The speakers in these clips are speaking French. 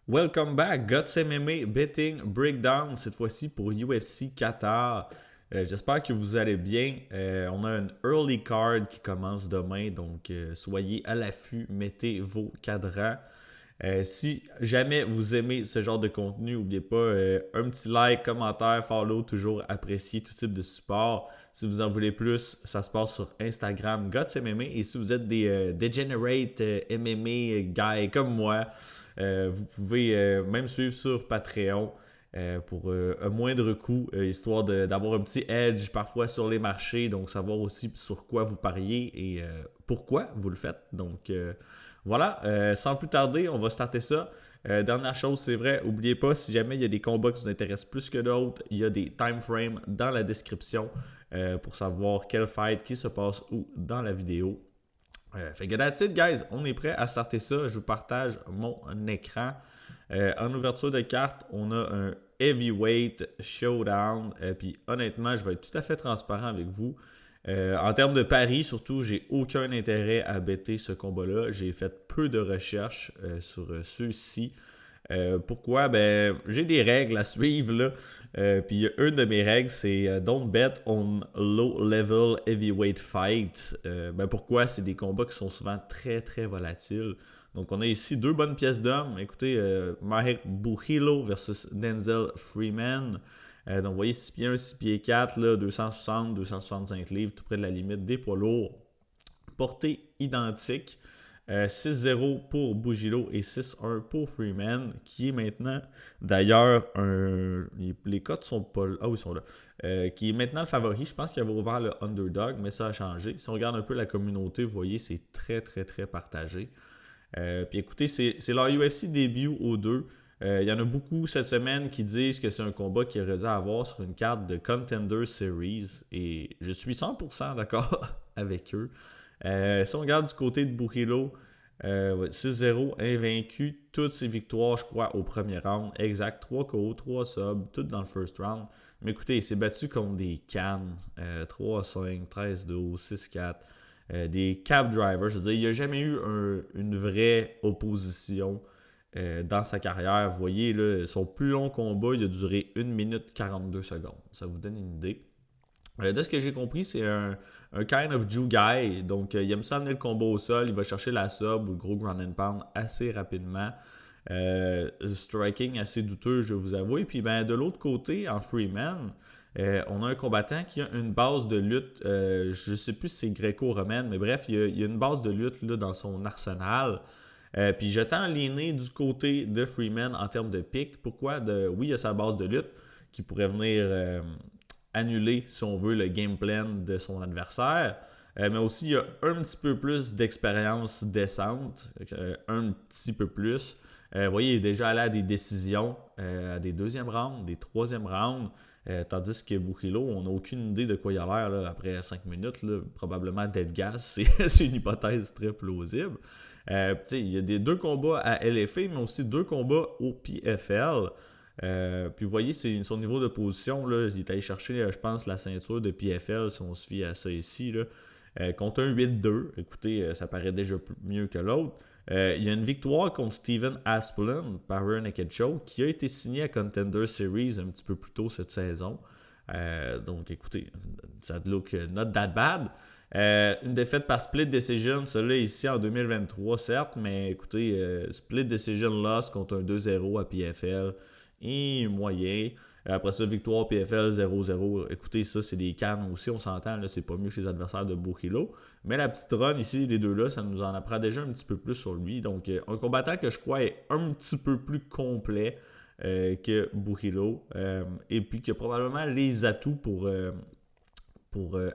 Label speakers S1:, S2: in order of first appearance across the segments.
S1: Welcome back, Guts MMA Betting Breakdown, cette fois-ci pour UFC Qatar. J'espère que vous allez bien. On a une early card qui commence demain, donc soyez à l'affût, mettez vos cadrans. Si jamais vous aimez ce genre de contenu, n'oubliez pas un petit like, commentaire, follow, toujours apprécié tout type de support. Si vous en voulez plus, ça se passe sur Instagram, Guts MMA. Et si vous êtes des degenerate MMA guys comme moi, vous pouvez même suivre sur Patreon pour un moindre coût, histoire d'avoir un petit edge parfois sur les marchés, donc savoir aussi sur quoi vous pariez et pourquoi vous le faites. Donc voilà, sans plus tarder, on va starter ça. Dernière chose, c'est vrai, n'oubliez pas, si jamais il y a des combats qui vous intéressent plus que d'autres, il y a des time frames dans la description pour savoir quel fight qui se passe où dans la vidéo. Fait que that's it, guys. On est prêt à starter ça. Je vous partage mon écran. En ouverture de carte, on a un heavyweight showdown. Puis honnêtement, je vais être tout à fait transparent avec vous. En termes de paris, surtout, j'ai aucun intérêt à bêter ce combat-là. J'ai fait peu de recherches sur ceux-ci. Pourquoi? Ben, j'ai des règles à suivre là. Puis une de mes règles, c'est don't bet on low level heavyweight fight. Ben pourquoi? C'est des combats qui sont souvent très très volatiles. Donc on a ici deux bonnes pièces d'hommes. Écoutez, Mahek Bouhilo versus Denzel Freeman. Donc vous voyez 6 pieds 1, 6 pieds 4, là, 260, 265 livres, tout près de la limite des poids lourds. Portée identique. 6-0 pour Bugilo et 6-1 pour Freeman, qui est maintenant, d'ailleurs, les cotes sont pas là. Ah oui, ils sont là. Qui est maintenant le favori. Je pense qu'il avait ouvert le underdog, mais ça a changé. Si on regarde un peu la communauté, vous voyez, c'est très, très, très partagé. Puis écoutez, c'est leur UFC début aux deux. Il y en a beaucoup cette semaine qui disent que c'est un combat qui aurait dû avoir sur une carte de Contender Series. Et je suis 100% d'accord avec eux. Si on regarde du côté de Bukilo, 6-0, invaincu, toutes ses victoires, je crois, au premier round. Exact, 3 KO, 3 subs, toutes dans le first round. Mais écoutez, il s'est battu contre des cannes, 3-5, 13-12, 6-4, des cab drivers. Je veux dire, il n'y a jamais eu une vraie opposition dans sa carrière. Vous voyez, là, son plus long combat, il a duré 1 minute 42 secondes. Ça vous donne une idée. De ce que j'ai compris, c'est un kind of Jew guy. Donc, il aime ça amener le combat au sol. Il va chercher la sub ou le gros ground and pound assez rapidement. Striking assez douteux, je vous avoue. Et puis, ben, de l'autre côté, en Freeman, on a un combattant qui a une base de lutte. Je ne sais plus si c'est gréco-romaine, mais bref, il y a une base de lutte là, dans son arsenal. Puis je tends l'aîné du côté de Freeman en termes de pic. Pourquoi? Oui, il y a sa base de lutte qui pourrait venir annuler, si on veut, le game plan de son adversaire. Mais aussi, il y a un petit peu plus d'expérience décente. Un petit peu plus. Vous voyez, il est déjà allé à des décisions, à des deuxièmes rounds, des troisièmes rounds. Tandis que Bukilo, on n'a aucune idée de quoi il a l'air là, après 5 minutes. Là, probablement dead gas. C'est une hypothèse très plausible. Il y a des deux combats à LFA, mais aussi deux combats au PFL. Puis vous voyez, c'est son niveau de position. Là, il est allé chercher, je pense, la ceinture de PFL, si on se fie à ça ici. Là. Contre un 8-2, écoutez, ça paraît déjà mieux que l'autre. Il y a une victoire contre Steven Asplund par Rear Naked Show qui a été signé à Contender Series un petit peu plus tôt cette saison. Donc écoutez, ça look not that bad. Une défaite par split decision, celle-là ici en 2023, certes, mais écoutez, split decision loss contre un 2-0 à PFL et moyen. Après ça, victoire PFL 0-0. Écoutez, ça, c'est des cannes aussi, on s'entend, là, c'est pas mieux que les adversaires de Bukilo. Mais la petite run ici, les deux-là, ça nous en apprend déjà un petit peu plus sur lui. Donc, un combattant que je crois est un petit peu plus complet que Bukilo. Et puis, qui a probablement les atouts pour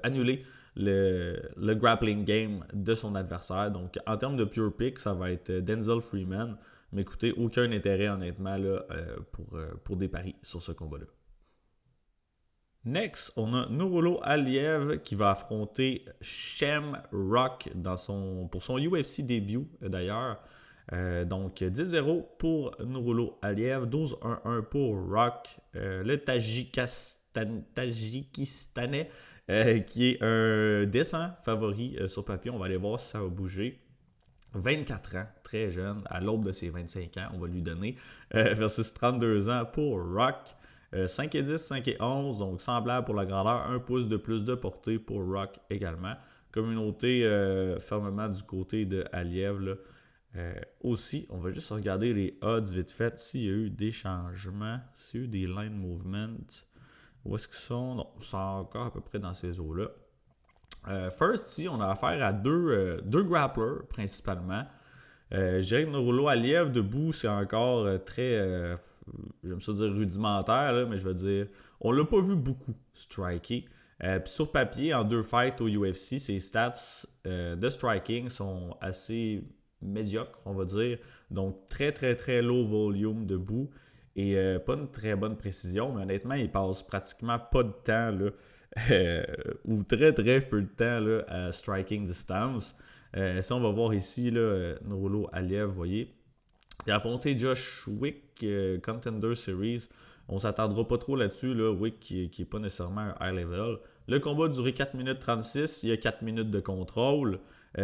S1: annuler le grappling game de son adversaire. Donc, en termes de pure pick, ça va être Denzel Freeman. Mais écoutez, aucun intérêt honnêtement là, pour des paris sur ce combat-là. Next, on a Nurullo Aliev qui va affronter Shamrock pour son UFC début d'ailleurs. Donc 10-0 pour Nurullo Aliev, 12-1-1 pour Rock. Le Tajikistanais qui est un décent favori sur papier. On va aller voir si ça va bouger. 24 ans, très jeune, à l'aube de ses 25 ans, on va lui donner, versus 32 ans pour Rock. 5 et 10, 5 et 11, donc semblable pour la grandeur, 1 pouce de plus de portée pour Rock également. Communauté fermement du côté de Aliev, là. Aussi, on va juste regarder les odds vite fait, s'il y a eu des changements, s'il y a eu des line movements, où est-ce qu'ils sont? Non, ils sont encore à peu près dans ces eaux-là. First, ici, on a affaire à deux grapplers principalement. Je dirais que Norolo Aliev debout, c'est encore très, j'aime ça dire rudimentaire, là, mais je veux dire, on l'a pas vu beaucoup striker. Puis sur papier, en 2 fights au UFC, ses stats de striking sont assez médiocres, on va dire. Donc très très très low volume debout et pas une très bonne précision, mais honnêtement, il passe pratiquement pas de temps là, ou très très peu de temps là, à striking distance. Si on va voir ici, Norolo Aliev, vous voyez, il a affronté Josh Wick, Contender Series. On ne s'attardera pas trop là-dessus. Là. Wick qui n'est pas nécessairement un high level. Le combat a duré 4 minutes 36. Il y a 4 minutes de contrôle.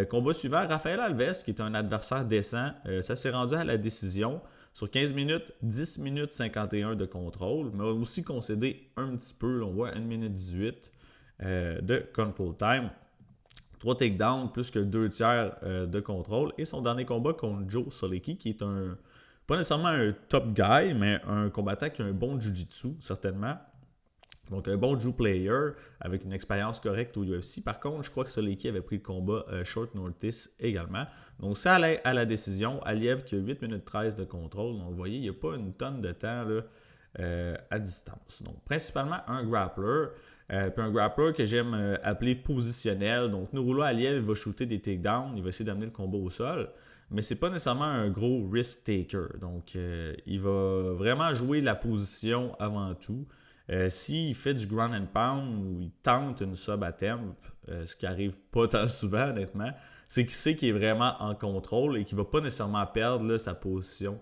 S1: Combat suivant, Rafael Alves, qui est un adversaire décent. Ça s'est rendu à la décision. Sur 15 minutes, 10 minutes 51 de contrôle. Mais on a aussi concédé un petit peu. Là, on voit 1 minute 18 de control time. 3 takedowns, plus que 2 tiers de contrôle. Et son dernier combat contre Joe Solecki, qui est pas nécessairement un top guy, mais un combattant qui a un bon jiu-jitsu, certainement. Donc, un bon jiu player avec une expérience correcte au UFC. Par contre, je crois que Solecki avait pris le combat short notice également. Donc, ça allait à la décision. Aliev qui a 8 minutes 13 de contrôle. Donc, vous voyez, il n'y a pas une tonne de temps là, à distance. Donc, principalement un grappler. Puis un grappler que j'aime appeler positionnel. Donc, Norolo Aliev va shooter des takedowns. Il va essayer d'amener le combat au sol. Mais c'est pas nécessairement un gros risk taker. Donc, il va vraiment jouer la position avant tout. S'il fait du ground and pound ou il tente une sub à temp, ce qui arrive pas tant souvent honnêtement, c'est qu'il sait qu'il est vraiment en contrôle et qu'il va pas nécessairement perdre là, sa position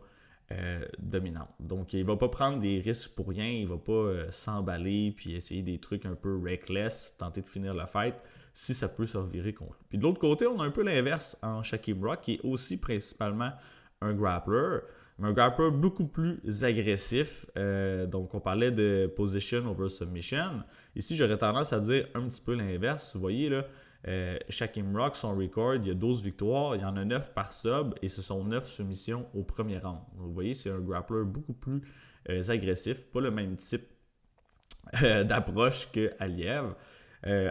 S1: dominante. Donc il va pas prendre des risques pour rien, il va pas s'emballer puis essayer des trucs un peu reckless, tenter de finir la fight si ça peut se revirer contre lui. Puis de l'autre côté, on a un peu l'inverse en Shaquem Rock qui est aussi principalement un grappler. Mais un grappler beaucoup plus agressif. Donc, on parlait de position over submission. Ici, j'aurais tendance à dire un petit peu l'inverse. Vous voyez, là, Shaquem Rock, son record, il y a 12 victoires. Il y en a 9 par sub et ce sont 9 soumissions au premier round. Donc, vous voyez, c'est un grappler beaucoup plus agressif. Pas le même type d'approche que Aliev.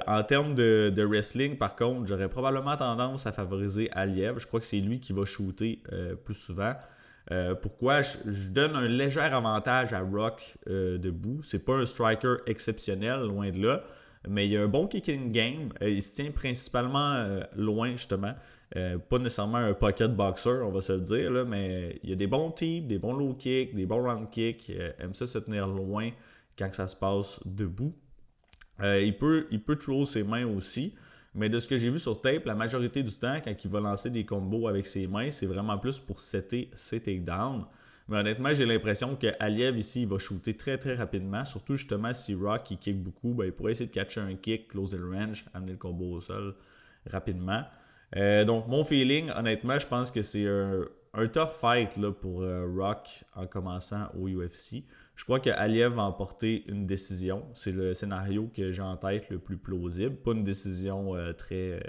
S1: En termes de wrestling, par contre, j'aurais probablement tendance à favoriser Aliev. Je crois que c'est lui qui va shooter plus souvent. Pourquoi je donne un léger avantage à Rock debout. C'est pas un striker exceptionnel, loin de là, mais il a un bon kicking game. Il se tient principalement loin, justement. Pas nécessairement un pocket boxer, on va se le dire, là, mais il y a des bons tips, des bons low kicks, des bons round kicks. Aime ça se tenir loin quand ça se passe debout. Il peut throw ses mains aussi. Mais de ce que j'ai vu sur tape, la majorité du temps, quand il va lancer des combos avec ses mains, c'est vraiment plus pour setter ses takedowns. Mais honnêtement, j'ai l'impression qu'Aliev ici, il va shooter très très rapidement. Surtout justement si Rock il kick beaucoup, ben, il pourrait essayer de catcher un kick, closer le range, amener le combo au sol rapidement. Donc mon feeling, honnêtement, je pense que c'est un tough fight là, pour Rock en commençant au UFC. Je crois qu'Aliev va emporter une décision. C'est le scénario que j'ai en tête le plus plausible. Pas une décision très,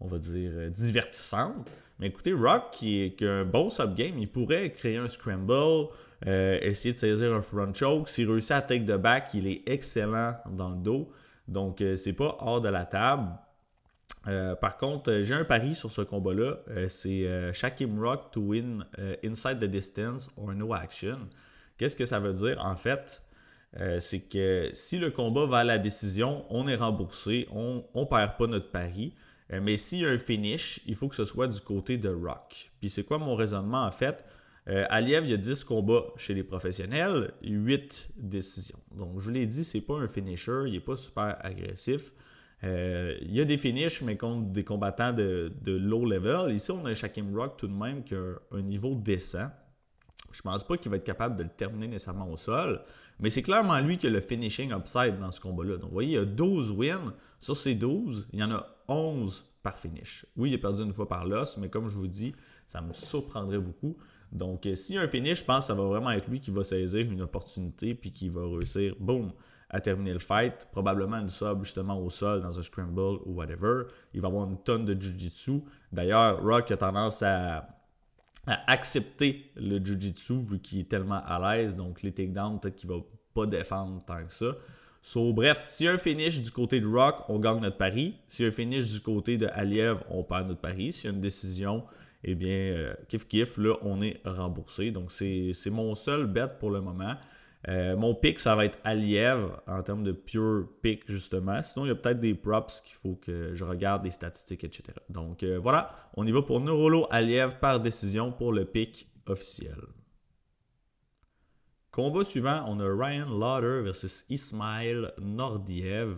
S1: on va dire, divertissante. Mais écoutez, Rock, qui a un bon subgame, il pourrait créer un scramble, essayer de saisir un front choke. S'il réussit à take the back, il est excellent dans le dos. Donc, c'est pas hors de la table. Par contre, j'ai un pari sur ce combat-là. C'est Shaquem Rock to win inside the distance or no action. Qu'est-ce que ça veut dire? En fait, c'est que si le combat va à la décision, on est remboursé, on ne perd pas notre pari. Mais s'il y a un finish, il faut que ce soit du côté de Rock. Puis c'est quoi mon raisonnement en fait? Aliev, il y a 10 combats chez les professionnels, 8 décisions. Donc je vous l'ai dit, c'est pas un finisher, il n'est pas super agressif. Il y a des finishes, mais contre des combattants de low level. Ici, on a un Shaquem Rock tout de même qui a un niveau décent. Je ne pense pas qu'il va être capable de le terminer nécessairement au sol, mais c'est clairement lui qui a le finishing upside dans ce combat-là. Donc, vous voyez, il y a 12 wins. Sur ces 12, il y en a 11 par finish. Oui, il a perdu une fois par l'os, mais comme je vous dis, Ça me surprendrait beaucoup. Donc, s'il y a un finish, je pense que ça va vraiment être lui qui va saisir une opportunité puis qui va réussir, boum, à terminer le fight. Probablement une sub justement au sol dans un scramble ou whatever. Il va avoir une tonne de jiu-jitsu. D'ailleurs, Rock a tendance à accepter le jiu-jitsu vu qu'il est tellement à l'aise. Donc, les takedowns, peut-être qu'il va pas défendre tant que ça. So, bref, s'il y a un finish du côté de Rock, on gagne notre pari. S'il y a un finish du côté de Aliev, on perd notre pari. S'il y a une décision, eh bien, kiff, là, on est remboursé. Donc, c'est mon seul bet pour le moment. Mon pick, ça va être Aliev en termes de pure pick, justement. Sinon, il y a peut-être des props qu'il faut que je regarde, des statistiques, etc. Donc, voilà, on y va pour Nurolo Aliev par décision pour le pick officiel. Combat suivant, on a Ryan Lauder versus Ismail Nordiev.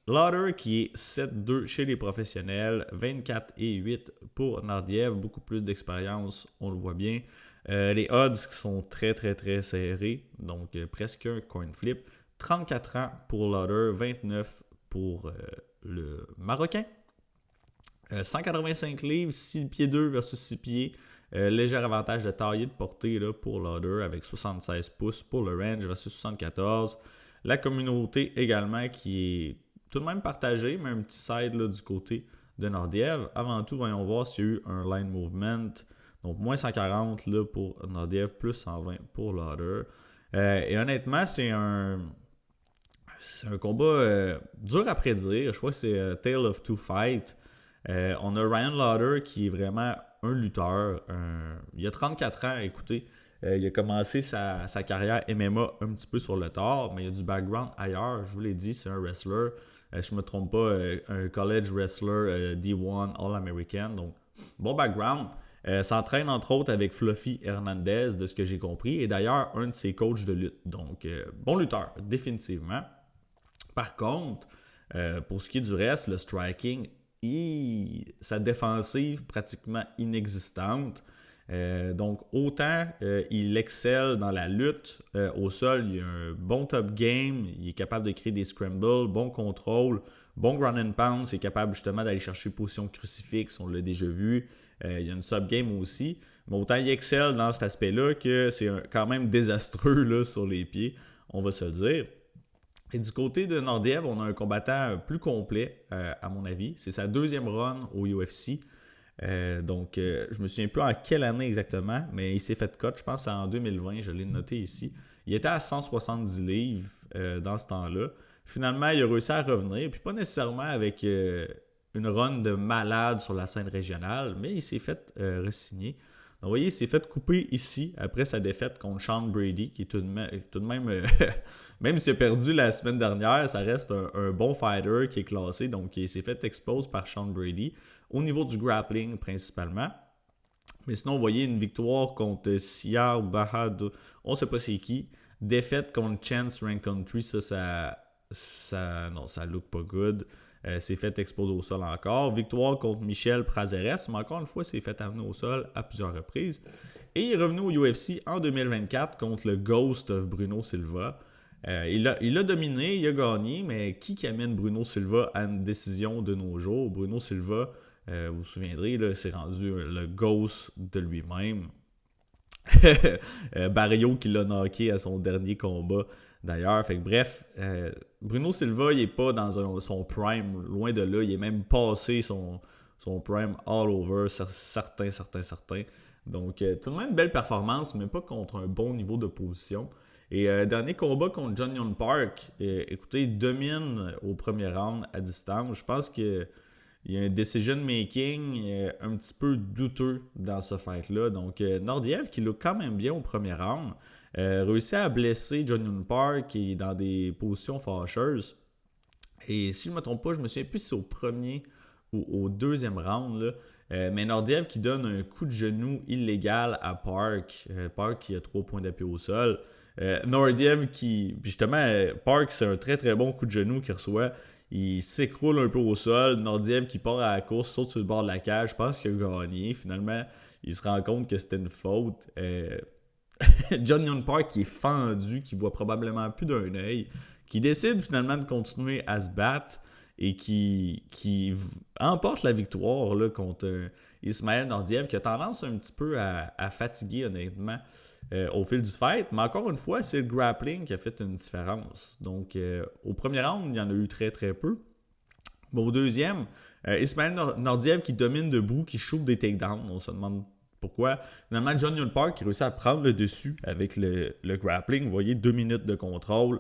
S1: Lauder qui est 7-2 chez les professionnels, 24-8 pour Nordiev, beaucoup plus d'expérience, on le voit bien. Les odds qui sont très très très serrés, donc presque un coin flip. 34 ans pour Lauder, 29 pour le Marocain. 185 livres, 6 pieds 2 versus 6 pieds. Léger avantage de taille et de portée là, pour Lauder avec 76 pouces pour le range versus 74. La communauté également qui est tout de même partagée, mais un petit side là, du côté de Nordiev. Avant tout, voyons voir s'il y a eu un line movement. Donc, moins 140 là, pour Nordiev, plus 120 pour Lauder. Et honnêtement, c'est un combat dur à prédire. Je crois que c'est Tale of Two Fights. On a Ryan Lauder qui est vraiment un lutteur. Il a 34 ans, écoutez. Il a commencé sa carrière MMA un petit peu sur le tard, mais il a du background ailleurs. Je vous l'ai dit, c'est un wrestler. Je ne me trompe pas, un college wrestler D1 All-American. Donc, bon background. S'entraîne entre autres avec Fluffy Hernandez, de ce que j'ai compris. Et d'ailleurs, un de ses coachs de lutte. Donc, bon lutteur, définitivement. Par contre, pour ce qui est du reste, le striking, sa défensive pratiquement inexistante. Donc, autant il excelle dans la lutte au sol, il a un bon top game, il est capable de créer des scrambles, bon contrôle, bon ground and pound, il est capable justement d'aller chercher position crucifix, on l'a déjà vu. Il y a une sub-game aussi, mais autant il excelle dans cet aspect-là que c'est quand même désastreux là, sur les pieds, on va se le dire. Et du côté de Nordiev, on a un combattant plus complet, à mon avis. C'est sa deuxième run au UFC. Donc, je me souviens plus en quelle année exactement, mais il s'est fait cut, je pense en 2020, je l'ai noté ici. Il était à 170 livres dans ce temps-là. Finalement, il a réussi à revenir, puis pas nécessairement avec une run de malade sur la scène régionale, mais il s'est fait re-signer. Donc, vous voyez, il s'est fait couper ici après sa défaite contre Sean Brady, qui est tout de même même s'il a perdu la semaine dernière, ça reste un bon fighter qui est classé. Donc, il s'est fait expose par Sean Brady au niveau du grappling principalement. Mais sinon, vous voyez une victoire contre Sia ou Bahad, on ne sait pas c'est qui. Défaite contre Chance Rank-Country, ça look pas good. S'est fait exposer au sol encore. Victoire contre Michel Prazeres, mais encore une fois, s'est fait amener au sol à plusieurs reprises. Et il est revenu au UFC en 2024 contre le Ghost of Bruno Silva. Il a dominé, il a gagné, mais qui amène Bruno Silva à une décision de nos jours? Bruno Silva, vous vous souviendrez, là, c'est rendu le Ghost de lui-même. Barrio qui l'a knocké à son dernier combat d'ailleurs. Fait que bref, Bruno Silva, il n'est pas dans son prime, loin de là. Il est même passé son prime all over, certains. Donc, tout de même, belle performance, mais pas contre un bon niveau de position. Et dernier combat contre John Young Park, écoutez, il domine au premier round à distance. Je pense qu'il y a un decision-making un petit peu douteux dans ce fight-là. Donc, Nordiev, qui look quand même bien au premier round, réussit à blesser John Young Park qui est dans des positions fâcheuses. Et si je ne me trompe pas, je me souviens plus si c'est au premier ou au deuxième round, là. Mais Nordiev qui donne un coup de genou illégal à Park. Park qui a 3 points d'appui au sol. Nordiev qui, justement, Park, c'est un très très bon coup de genou qu'il reçoit. Il s'écroule un peu au sol. Nordiev qui part à la course, saute sur le bord de la cage. Je pense qu'il a gagné. Finalement, il se rend compte que c'était une faute. John Young Park qui est fendu, qui voit probablement plus d'un œil, qui décide finalement de continuer à se battre. et qui emporte la victoire là, contre Ismaël Nordiev, qui a tendance un petit peu à fatiguer, honnêtement, au fil du fight. Mais encore une fois, c'est le grappling qui a fait une différence. Donc, au premier round, il y en a eu très, très peu. Mais au deuxième, Ismaël Nordiev qui domine debout, qui shoot des takedowns. On se demande pourquoi. Finalement, John Young Park qui réussit à prendre le dessus avec le grappling. Vous voyez, 2 minutes de contrôle,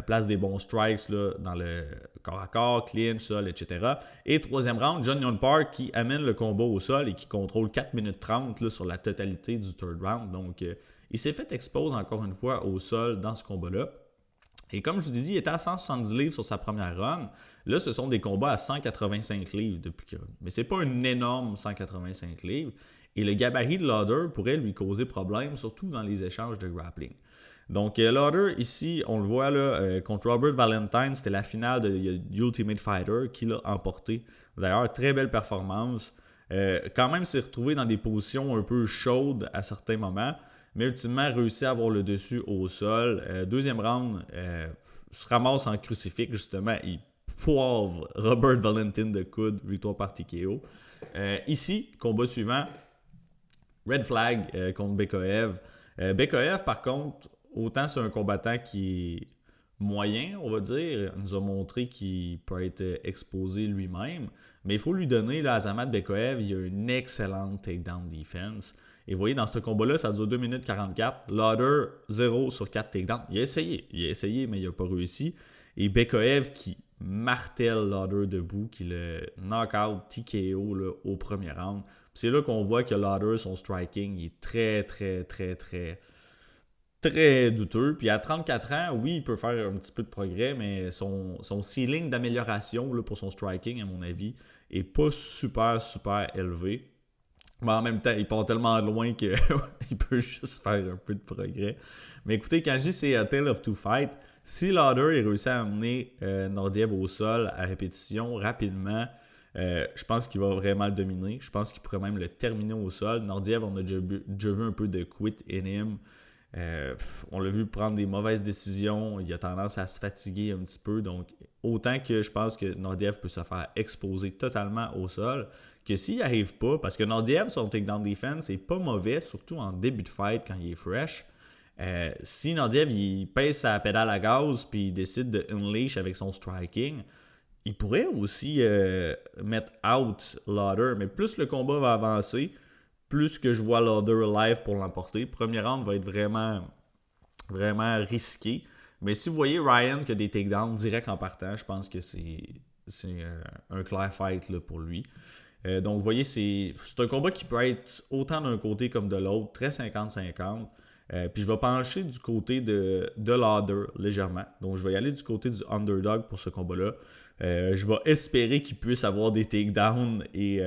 S1: place des bons strikes là, dans le corps à corps, clinch, sol, etc. Et troisième round, John Young Park qui amène le combat au sol et qui contrôle 4 minutes 30 là, sur la totalité du third round. Donc, il s'est fait expose encore une fois au sol dans ce combat-là. Et comme je vous ai dit, il était à 170 livres sur sa première run. Là, ce sont des combats à 185 livres depuis que... Mais c'est pas une énorme 185 livres. Et le gabarit de Lauder pourrait lui causer problème, surtout dans les échanges de grappling. Donc, Lauder, ici, on le voit là, contre Robert Valentine, c'était la finale de Ultimate Fighter qui l'a emporté. D'ailleurs, très belle performance. Quand même, s'est retrouvé dans des positions un peu chaudes à certains moments, mais ultimement réussi à avoir le dessus au sol. Deuxième round, se ramasse en crucifix, justement. Il poivre Robert Valentine de coude, victoire par TKO. Ici, combat suivant, Red Flag contre Bekaev. Bekaev, par contre, autant c'est un combattant qui est moyen, on va dire. Il nous a montré qu'il peut être exposé lui-même. Mais il faut lui donner, là, Azamat Bekaev, il a une excellente takedown defense. Et vous voyez, dans ce combat-là, ça dure 2 minutes 44. Lauder, 0 sur 4 takedowns. Il a essayé, mais il n'a pas réussi. Et Bekaev qui martèle Lauder debout, qui le knock-out TKO là, au premier round. C'est là qu'on voit que Lauder, son striking, il est très, très, très, très, très douteux. Puis à 34 ans, oui, il peut faire un petit peu de progrès, mais son ceiling d'amélioration là, pour son striking, à mon avis, est pas super, super élevé. Mais en même temps, il part tellement loin qu'il peut juste faire un peu de progrès. Mais écoutez, quand je dis c'est a tale of two fights, si Lauder est réussi à amener Nordiev au sol à répétition rapidement, je pense qu'il va vraiment le dominer. Je pense qu'il pourrait même le terminer au sol. Nordiev, on a déjà vu un peu de quit in him. On l'a vu prendre des mauvaises décisions. Il a tendance à se fatiguer un petit peu. Donc, autant que je pense que Nordiev peut se faire exposer totalement au sol, que s'il n'y arrive pas, parce que Nordiev, son takedown defense, c'est pas mauvais, surtout en début de fight quand il est fresh. Si Nordiev il pèse sa pédale à gaz puis il décide de unleash avec son striking, il pourrait aussi mettre out Lauder. Mais plus le combat va avancer, plus que je vois Lauder live pour l'emporter. Premier round va être vraiment, vraiment risqué. Mais si vous voyez Ryan qui a des takedowns direct en partant, je pense que c'est un clair fight là, pour lui. Donc, vous voyez, c'est un combat qui peut être autant d'un côté comme de l'autre, très 50-50. Puis je vais pencher du côté de Lauder légèrement. Donc, je vais y aller du côté du underdog pour ce combat-là. Je vais espérer qu'il puisse avoir des takedowns et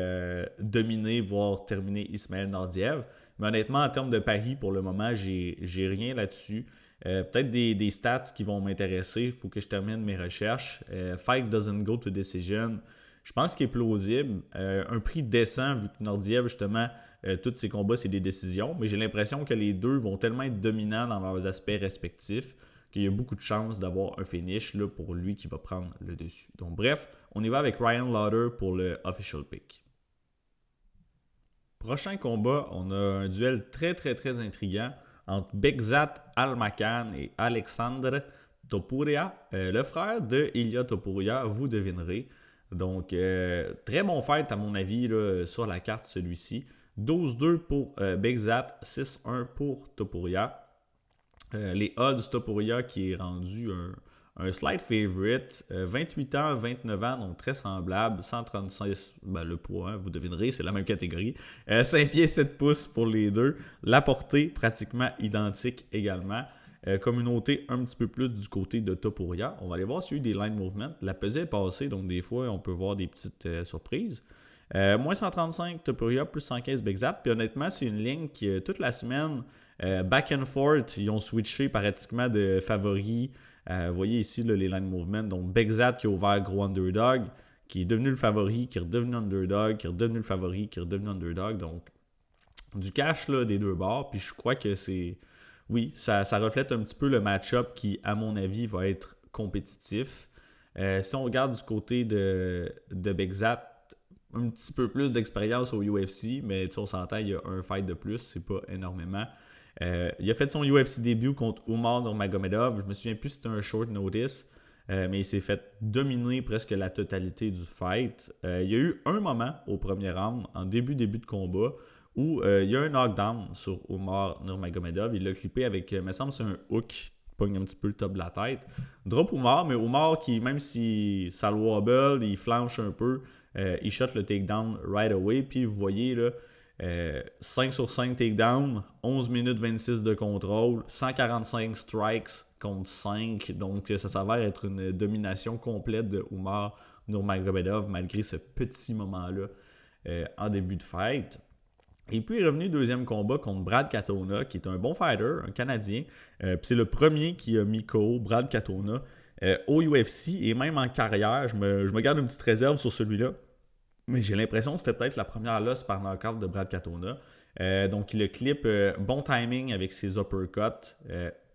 S1: dominer, voire terminer Ismaël Nordiev. Mais honnêtement, en termes de pari, pour le moment, j'ai rien là-dessus. Peut-être des stats qui vont m'intéresser. Il faut que je termine mes recherches. Fight doesn't go to decision. Je pense qu'il est plausible. Un prix décent, vu que Nordiev, justement, tous ses combats, c'est des décisions. Mais j'ai l'impression que les deux vont tellement être dominants dans leurs aspects respectifs qu'il y a beaucoup de chances d'avoir un finish là, pour lui qui va prendre le dessus. Donc bref, on y va avec Ryan Lauder pour le official pick. Prochain combat, on a un duel très très très intriguant entre Bekzat Almakhan et Alexandre Topuria, le frère de Ilia Topuria, vous devinerez. Donc, très bon fight à mon avis là, sur la carte celui-ci. 12-2 pour Bekzat, 6-1 pour Topuria. Les odds Topuria qui est rendu un slight favorite. 28 ans, 29 ans, donc très semblable. 136, le poids, hein, vous devinerez, c'est la même catégorie. 5 pieds 7 pouces pour les deux. La portée, pratiquement identique également. Communauté un petit peu plus du côté de Topuria. On va aller voir s'il y a eu des line movements. La pesée est passée, donc des fois, on peut voir des petites surprises. Moins 135 Topuria, plus 115 Bekzat. Puis honnêtement, c'est une ligne qui, toute la semaine, back and forth, ils ont switché pratiquement de favoris. Vous voyez ici là, les line movements. Donc Bekzat qui a ouvert gros underdog, qui est devenu le favori, qui est redevenu underdog, qui est redevenu le favori, qui est redevenu underdog. Donc du cash là, des deux bords. Puis je crois que c'est... Oui, ça reflète un petit peu le match-up qui, à mon avis, va être compétitif. Si on regarde du côté de Begzat, un petit peu plus d'expérience au UFC, mais on s'entend, il y a un fight de plus, c'est pas énormément. Il a fait son UFC début contre Umar Nurmagomedov. Je me souviens plus si c'était un short notice, mais il s'est fait dominer presque la totalité du fight. Il y a eu un moment au premier round, en début de combat, où il y a un knockdown sur Umar Nurmagomedov. Il l'a clippé avec, il me semble que c'est un hook qui pogne un petit peu le top de la tête. Drop Umar, mais Umar qui, même si ça le wobble, il flanche un peu, il shot le takedown right away. Puis vous voyez là, 5 sur 5 takedown, 11 minutes 26 de contrôle, 145 strikes contre 5. Donc ça s'avère être une domination complète de Umar Nurmagomedov malgré ce petit moment-là en début de fight. Et puis il est revenu deuxième combat contre Brad Katona, qui est un bon fighter, un Canadien. Puis c'est le premier qui a mis KO Brad Katona au UFC et même en carrière. Je me garde une petite réserve sur celui-là. Mais j'ai l'impression que c'était peut-être la première loss par knockout de Brad Katona. Donc il le clip, bon timing avec ses uppercuts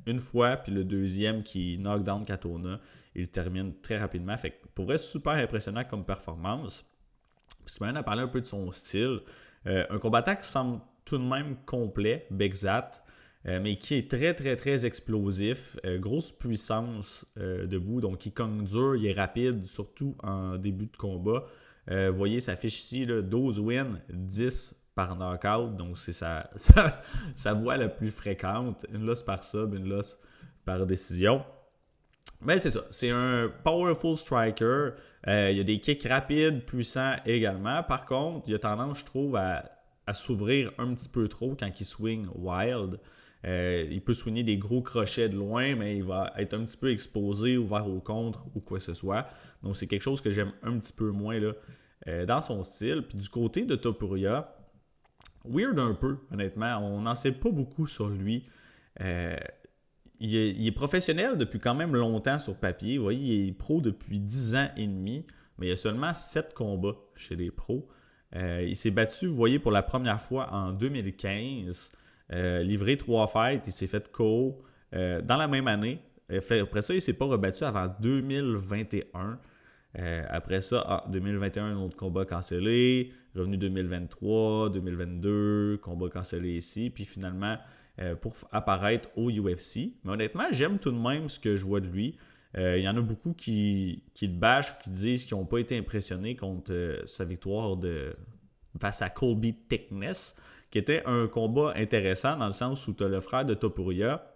S1: une fois, puis le deuxième qui knock down Katona. Il termine très rapidement. Fait que pour vrai, super impressionnant comme performance. Parce qu'il m'a parlé un peu de son style. Un combattant qui semble tout de même complet, Begzat, mais qui est très, très, très explosif. Grosse puissance debout, donc il cogne dur, il est rapide, surtout en début de combat. Vous voyez, ça affiche ici là, 12 wins, 10 par knockout, donc c'est sa voie la plus fréquente. Une loss par sub, une loss par décision. Mais c'est ça, c'est un powerful striker. Il y a des kicks rapides, puissants également. Par contre, il a tendance, je trouve, à s'ouvrir un petit peu trop quand il swing wild. Il peut swinger des gros crochets de loin, mais il va être un petit peu exposé, ouvert au contre ou quoi que ce soit. Donc c'est quelque chose que j'aime un petit peu moins là, dans son style. Puis du côté de Topuria, weird un peu, honnêtement. On n'en sait pas beaucoup sur lui. Il est professionnel depuis quand même longtemps sur papier. Vous voyez, il est pro depuis 10 ans et demi, mais il y a seulement 7 combats chez les pros. Il s'est battu, vous voyez, pour la première fois en 2015. Livré 3 fights, il s'est fait KO dans la même année. Après ça, il ne s'est pas rebattu avant 2021. Après ça, en 2021, un autre combat cancellé. Revenu 2023, 2022, combat cancellé ici. Puis finalement, pour apparaître au UFC. Mais honnêtement, j'aime tout de même ce que je vois de lui. Il y en a beaucoup qui le bâchent, qui disent qu'ils n'ont pas été impressionnés contre sa victoire face à Colby Thickness, qui était un combat intéressant dans le sens où tu as le frère de Topuria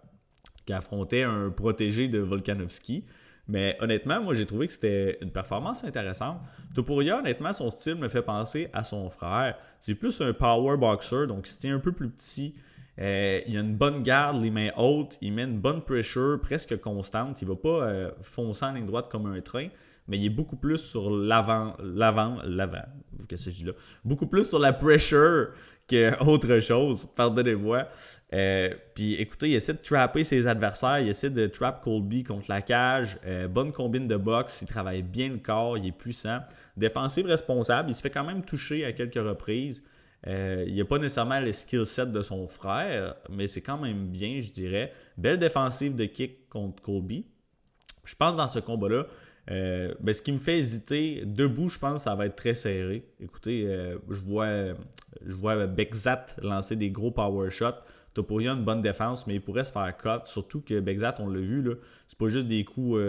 S1: qui affrontait un protégé de Volkanovski. Mais honnêtement, moi, j'ai trouvé que c'était une performance intéressante. Topuria, honnêtement, son style me fait penser à son frère. C'est plus un power boxer, donc il se tient un peu plus petit. Il a une bonne garde, les mains hautes, il met une bonne pressure presque constante. Il ne va pas foncer en ligne droite comme un train, mais il est beaucoup plus sur l'avant, qu'est-ce que je dis là? Beaucoup plus sur la pressure qu'autre chose, pardonnez-moi. Puis écoutez, il essaie de trapper ses adversaires, il essaie de trap Colby contre la cage, bonne combine de boxe, il travaille bien le corps, il est puissant. Défensif responsable, il se fait quand même toucher à quelques reprises. Il n'a pas nécessairement le skill set de son frère, mais c'est quand même bien, je dirais. Belle défensive de kick contre Colby. Je pense dans ce combat-là, ce qui me fait hésiter, debout, je pense que ça va être très serré. Écoutez, je vois Begzat lancer des gros power shots. Topuria une bonne défense, mais il pourrait se faire cut. Surtout que Begzat, on l'a vu, là, c'est pas juste des coups,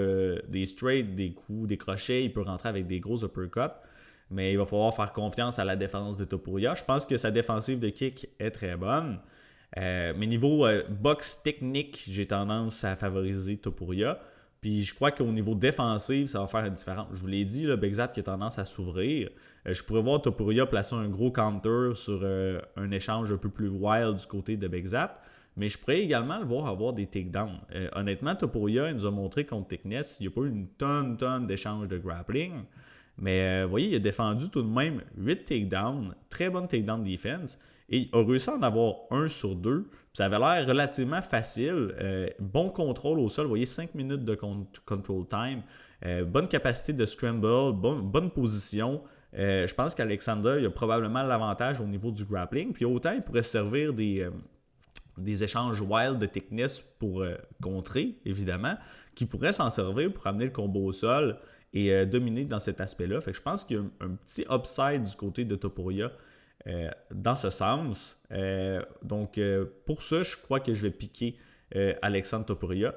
S1: des straight, des coups, des crochets. Il peut rentrer avec des gros uppercuts. Mais il va falloir faire confiance à la défense de Topuria. Je pense que sa défensive de kick est très bonne. Mais niveau boxe technique, j'ai tendance à favoriser Topuria. Puis je crois qu'au niveau défensif, ça va faire une différence. Je vous l'ai dit, Begzat qui a tendance à s'ouvrir. Je pourrais voir Topuria placer un gros counter sur un échange un peu plus wild du côté de Begzat. Mais je pourrais également le voir avoir des takedowns. Honnêtement, Topuria, il nous a montré contre Thickness, il n'y a pas eu une tonne d'échanges de grappling. Mais vous voyez, il a défendu tout de même 8 takedowns, très bonne takedown defense, et il a réussi à en avoir 1 sur 2. Puis ça avait l'air relativement facile. Bon contrôle au sol, vous voyez, 5 minutes de control time, bonne capacité de scramble, bonne position. Je pense qu'Alexander il a probablement l'avantage au niveau du grappling, puis autant il pourrait se servir des échanges wild de Thickness pour contrer, évidemment, qui pourraient s'en servir pour amener le combo au sol et dominer dans cet aspect-là. Fait que je pense qu'il y a un petit upside du côté de Topuria dans ce sens. Donc, pour ça, je crois que je vais piquer Alexandre Topuria.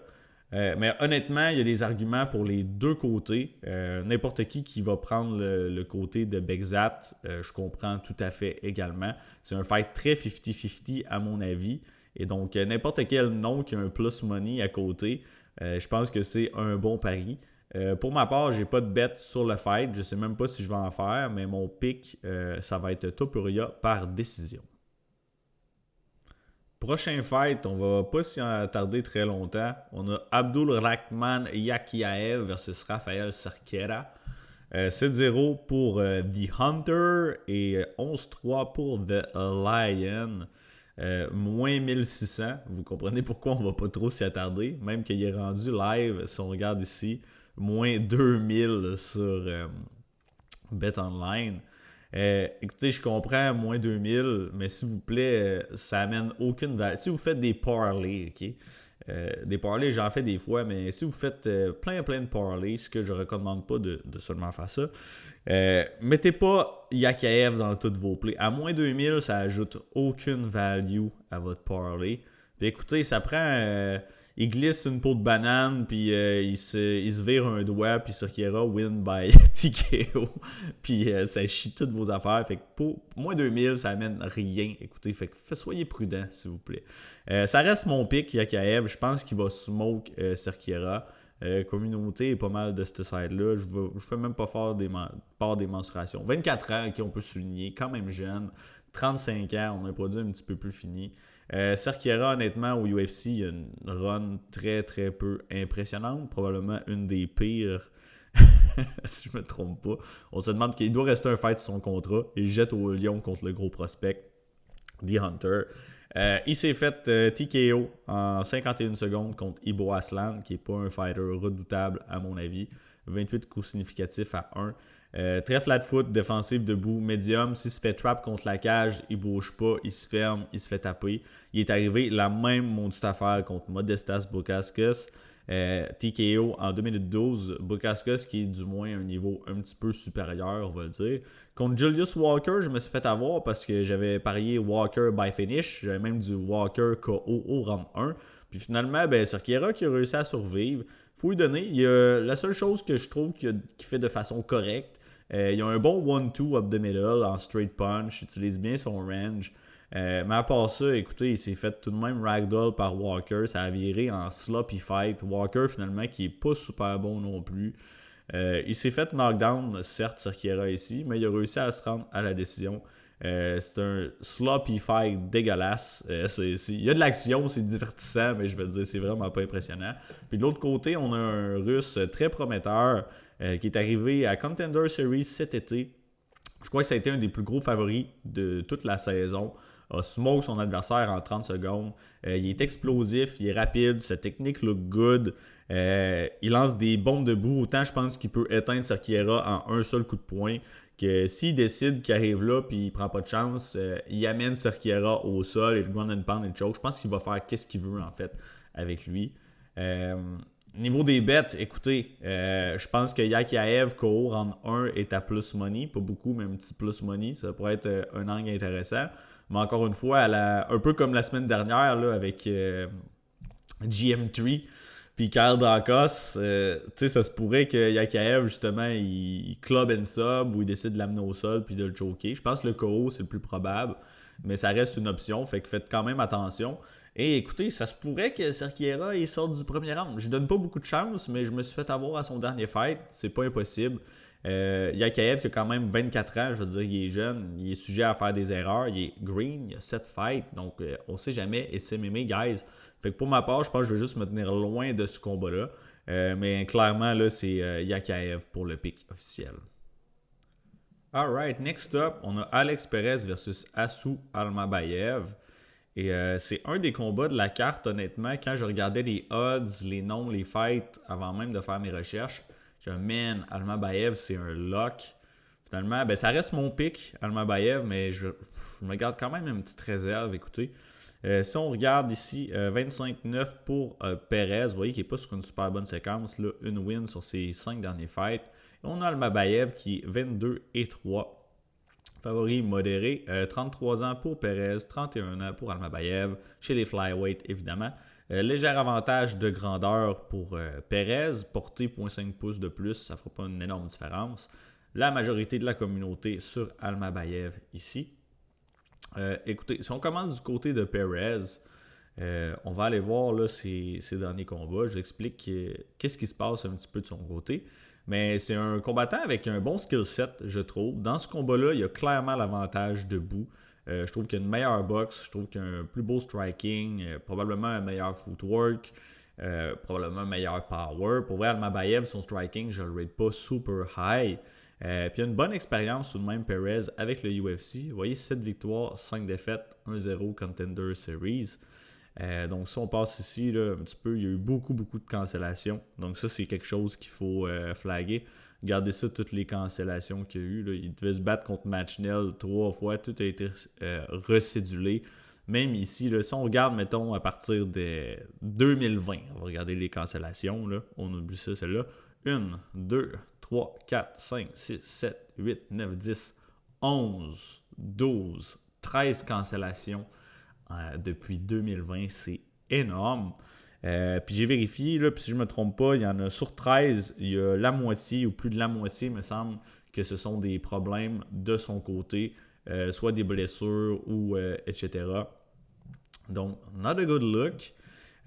S1: Mais honnêtement, il y a des arguments pour les deux côtés. N'importe qui va prendre le côté de Begzat, je comprends tout à fait également. C'est un fight très 50-50 à mon avis. Et donc, n'importe quel nom qui a un plus money à côté, je pense que c'est un bon pari. Pour ma part, j'ai pas de bet sur le fight. Je sais même pas si je vais en faire, mais mon pick, ça va être Topuria par décision. Prochain fight, on va pas s'y attarder très longtemps. On a Abdulrahman Yakiaev versus Rafael Cerquera. 7-0 pour The Hunter et 11-3 pour The Lion. Moins 1600. Vous comprenez pourquoi on va pas trop s'y attarder. Même qu'il est rendu live, si on regarde ici, moins 2000 sur BetOnline. Écoutez, je comprends, moins 2000, mais s'il vous plaît, ça amène aucune valeur. Si vous faites des parlays, ok? Des parlays, j'en fais des fois, mais si vous faites plein de parlays, ce que je ne recommande pas de seulement faire ça, mettez pas Yakaev dans tous vos plays. À moins 2000, ça ajoute aucune value à votre parlay. Puis écoutez, ça prend... il glisse une peau de banane, puis il se vire un doigt, puis Cerquera win by TKO. Puis ça chie toutes vos affaires. Fait que pour moins 2000, ça amène rien. Écoutez, fait que soyez prudents, s'il vous plaît. Ça reste mon pick, Yakaev. Je pense qu'il va smoke Cerquera. Communauté est pas mal de ce side-là. Je ne fais même pas faire des mensurations. 24 ans, on peut souligner, quand même jeune. 35 ans, on a un produit un petit peu plus fini. Cerquera, honnêtement, au UFC, il y a une run très très peu impressionnante. Probablement une des pires, si je ne me trompe pas. On se demande qu'il doit rester un fight sur son contrat. Il jette au lion contre le gros prospect, The Hunter. Il s'est fait TKO en 51 secondes contre Ibo Aslan, qui n'est pas un fighter redoutable à mon avis. 28 coups significatifs à 1. Très flat foot, défensif, debout, médium. S'il se fait trap contre la cage, il bouge pas, il se ferme, il se fait taper. Il est arrivé la même maudite affaire contre Modestas Bukauskas. TKO en 2012. Bukauskas qui est du moins un niveau un petit peu supérieur, on va le dire. Contre Julius Walker, je me suis fait avoir parce que j'avais parié Walker by finish. J'avais même du Walker KO au round 1. Puis finalement, Cerquera qui a réussi à survivre. Faut lui donner. Il y a la seule chose que je trouve qu'il fait de façon correcte. Il a un bon 1-2 up the middle en straight punch. Il utilise bien son range. Mais à part ça, écoutez, il s'est fait tout de même ragdoll par Walker. Ça a viré en sloppy fight. Walker, finalement, qui est pas super bon non plus. Il s'est fait knockdown, certes, Cerquera ici, mais il a réussi à se rendre à la décision. C'est un sloppy fight dégueulasse. Il y a de l'action, c'est divertissant, mais je veux dire, c'est vraiment pas impressionnant. Puis de l'autre côté, on a un Russe très prometteur qui est arrivé à Contender Series cet été. Je crois que ça a été un des plus gros favoris de toute la saison. A smoke son adversaire en 30 secondes. Il est explosif, il est rapide, sa technique look good. Il lance des bombes de boue. Autant je pense qu'il peut éteindre Cerquera en un seul coup de poing. Que s'il décide qu'il arrive là et il prend pas de chance, il amène Cerquera au sol et le ground and pound et choke. Je pense qu'il va faire qu'est-ce qu'il veut en fait avec lui. Niveau des bets, écoutez, je pense que Yakiaev KO round 1 est à plus money. Pas beaucoup, mais un petit plus money. Ça pourrait être un angle intéressant. Mais encore une fois, un peu comme la semaine dernière là, avec GM3 puis Kyle Dacos, ça se pourrait que Yakiaev, justement, il club and sub ou il décide de l'amener au sol puis de le choquer. Je pense que le KO, c'est le plus probable, mais ça reste une option, fait que faites quand même attention. Et écoutez, ça se pourrait que Cerquera il sorte du premier round. Je donne pas beaucoup de chance, mais je me suis fait avoir à son dernier fight. C'est pas impossible. Yakiaev qui a quand même 24 ans, je veux dire, il est jeune, il est sujet à faire des erreurs, il est green, il a 7 fights, donc on sait jamais. It's MMA, guys. Fait que pour ma part, je pense que je vais juste me tenir loin de ce combat-là. Mais clairement, là, c'est Yakiaev pour le pick officiel. Alright, next up, on a Alex Perez versus Asu Almabayev. Et c'est un des combats de la carte, honnêtement. Quand je regardais les odds, les noms, les fights, avant même de faire mes recherches, j'ai dit, man, Almabayev, c'est un lock. Finalement, ça reste mon pick, Almabayev, mais je me garde quand même une petite réserve. Écoutez, si on regarde ici, 25-9 pour Perez, vous voyez qu'il n'est pas sur une super bonne séquence. Là, une win sur ses 5 derniers fights. On a Almabayev qui est 22-3. Favori modéré, 33 ans pour Perez, 31 ans pour Almabayev, chez les flyweight évidemment. Léger avantage de grandeur pour Perez, porté 0,5 pouces de plus, ça ne fera pas une énorme différence. La majorité de la communauté sur Almabayev ici. Écoutez, si on commence du côté de Perez, on va aller voir là, ses derniers combats. J'explique qu'est-ce qui se passe un petit peu de son côté. Mais c'est un combattant avec un bon skill set, je trouve. Dans ce combat-là, il y a clairement l'avantage debout. Je trouve qu'il y a une meilleure boxe, je trouve qu'il y a un plus beau striking, probablement un meilleur footwork, probablement un meilleur power. Pour vrai, Almabayev, son striking, je ne le rate pas super high. Puis il y a une bonne expérience tout de même Perez avec le UFC. Vous voyez, 7 victoires, 5 défaites, 1-0 Contender Series. Donc si on passe ici là, un petit peu, il y a eu beaucoup de cancellations. Donc ça, c'est quelque chose qu'il faut flaguer. Regardez ça, toutes les cancellations qu'il y a eu. Là. Il devait se battre contre Matchnell 3 fois. Tout a été recédulé. Même ici, là, si on regarde, mettons, à partir de 2020, on va regarder les cancellations. Là. On oublie ça, celle-là. 1, 2, 3, 4, 5, 6, 7, 8, 9, 10, 11, 12, 13 cancellations. Depuis 2020, c'est énorme. Puis j'ai vérifié, là, puis si je ne me trompe pas, il y en a sur 13, il y a la moitié ou plus de la moitié, il me semble, que ce sont des problèmes de son côté, soit des blessures ou etc. Donc, not a good look.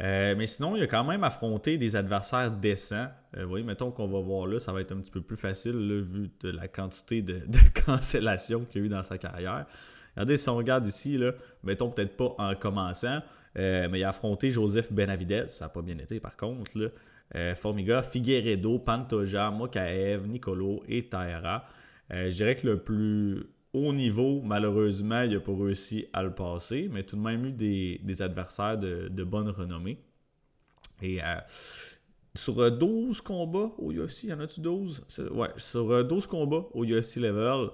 S1: Mais sinon, il a quand même affronté des adversaires décents. Vous voyez, mettons qu'on va voir là, ça va être un petit peu plus facile là, vu de la quantité de cancellations qu'il y a eu dans sa carrière. Regardez, si on regarde ici, là, mettons peut-être pas en commençant, mais il a affronté Joseph Benavidez, ça n'a pas bien été par contre, là. Formiga, Figueiredo, Pantoja, Mokaev, Nicolo et Taira. Je dirais que le plus haut niveau, malheureusement, il n'a pas réussi à le passer, mais tout de même eu des adversaires de bonne renommée. Et sur 12 combats au UFC, y en a-tu 12? Ouais, sur 12 combats au UFC level,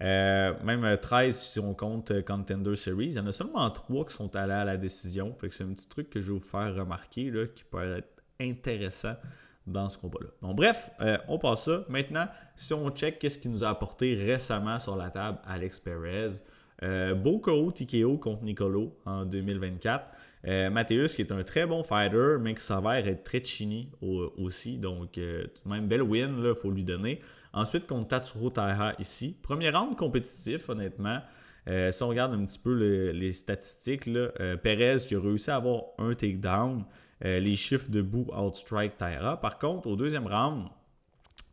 S1: même 13 si on compte Contender Series, il y en a seulement 3 qui sont allés à la décision. Fait que c'est un petit truc que je vais vous faire remarquer là, qui peut être intéressant dans ce combat-là. Donc bref, on passe ça. Maintenant, si on check qu'est-ce qu'il nous a apporté récemment sur la table Alex Perez, beau KO TKO contre Nicolo en 2024. Mathéus qui est un très bon fighter, mais qui s'avère être très chini aussi. Donc, tout de même, belle win, il faut lui donner. Ensuite, contre Tatsuro Taira ici. Premier round compétitif, honnêtement. Si on regarde un petit peu les statistiques, là, Perez qui a réussi à avoir un takedown. Les chiffres debout outstrike Taira. Par contre, au deuxième round,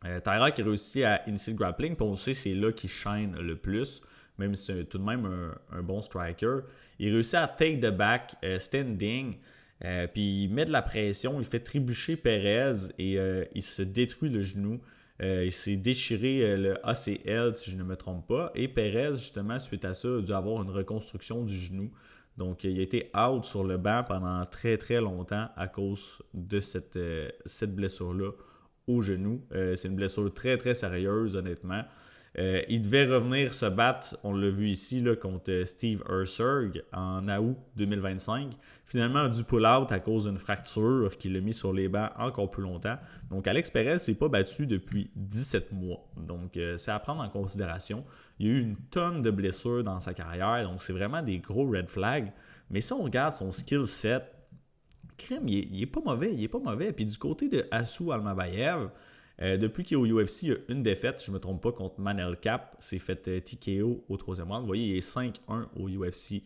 S1: Taira qui a réussi à initier le grappling. Puis on sait c'est là qu'il shine le plus. Même si c'est tout de même un bon striker. Il réussit à take the back standing. Puis il met de la pression. Il fait trébucher Perez et il se détruit le genou. Il s'est déchiré le ACL, si je ne me trompe pas. Et Perez, justement, suite à ça, a dû avoir une reconstruction du genou. Donc, il a été out sur le banc pendant très, très longtemps à cause de cette blessure-là au genou. C'est une blessure très, très sérieuse, honnêtement. Il devait revenir se battre, on l'a vu ici, là, contre Steve Ersurg en août 2025. Finalement, a dû pull-out à cause d'une fracture qui l'a mis sur les bancs encore plus longtemps. Donc, Alex Perez ne s'est pas battu depuis 17 mois. Donc, c'est à prendre en considération. Il y a eu une tonne de blessures dans sa carrière. Donc, c'est vraiment des gros red flags. Mais si on regarde son skill set, crème, il est pas mauvais. Il est pas mauvais. Puis du côté de Asu Almabayev, depuis qu'il est au UFC, il y a une défaite, si je ne me trompe pas, contre Manel Cap. C'est fait TKO au troisième round. Vous voyez, il est 5-1 au UFC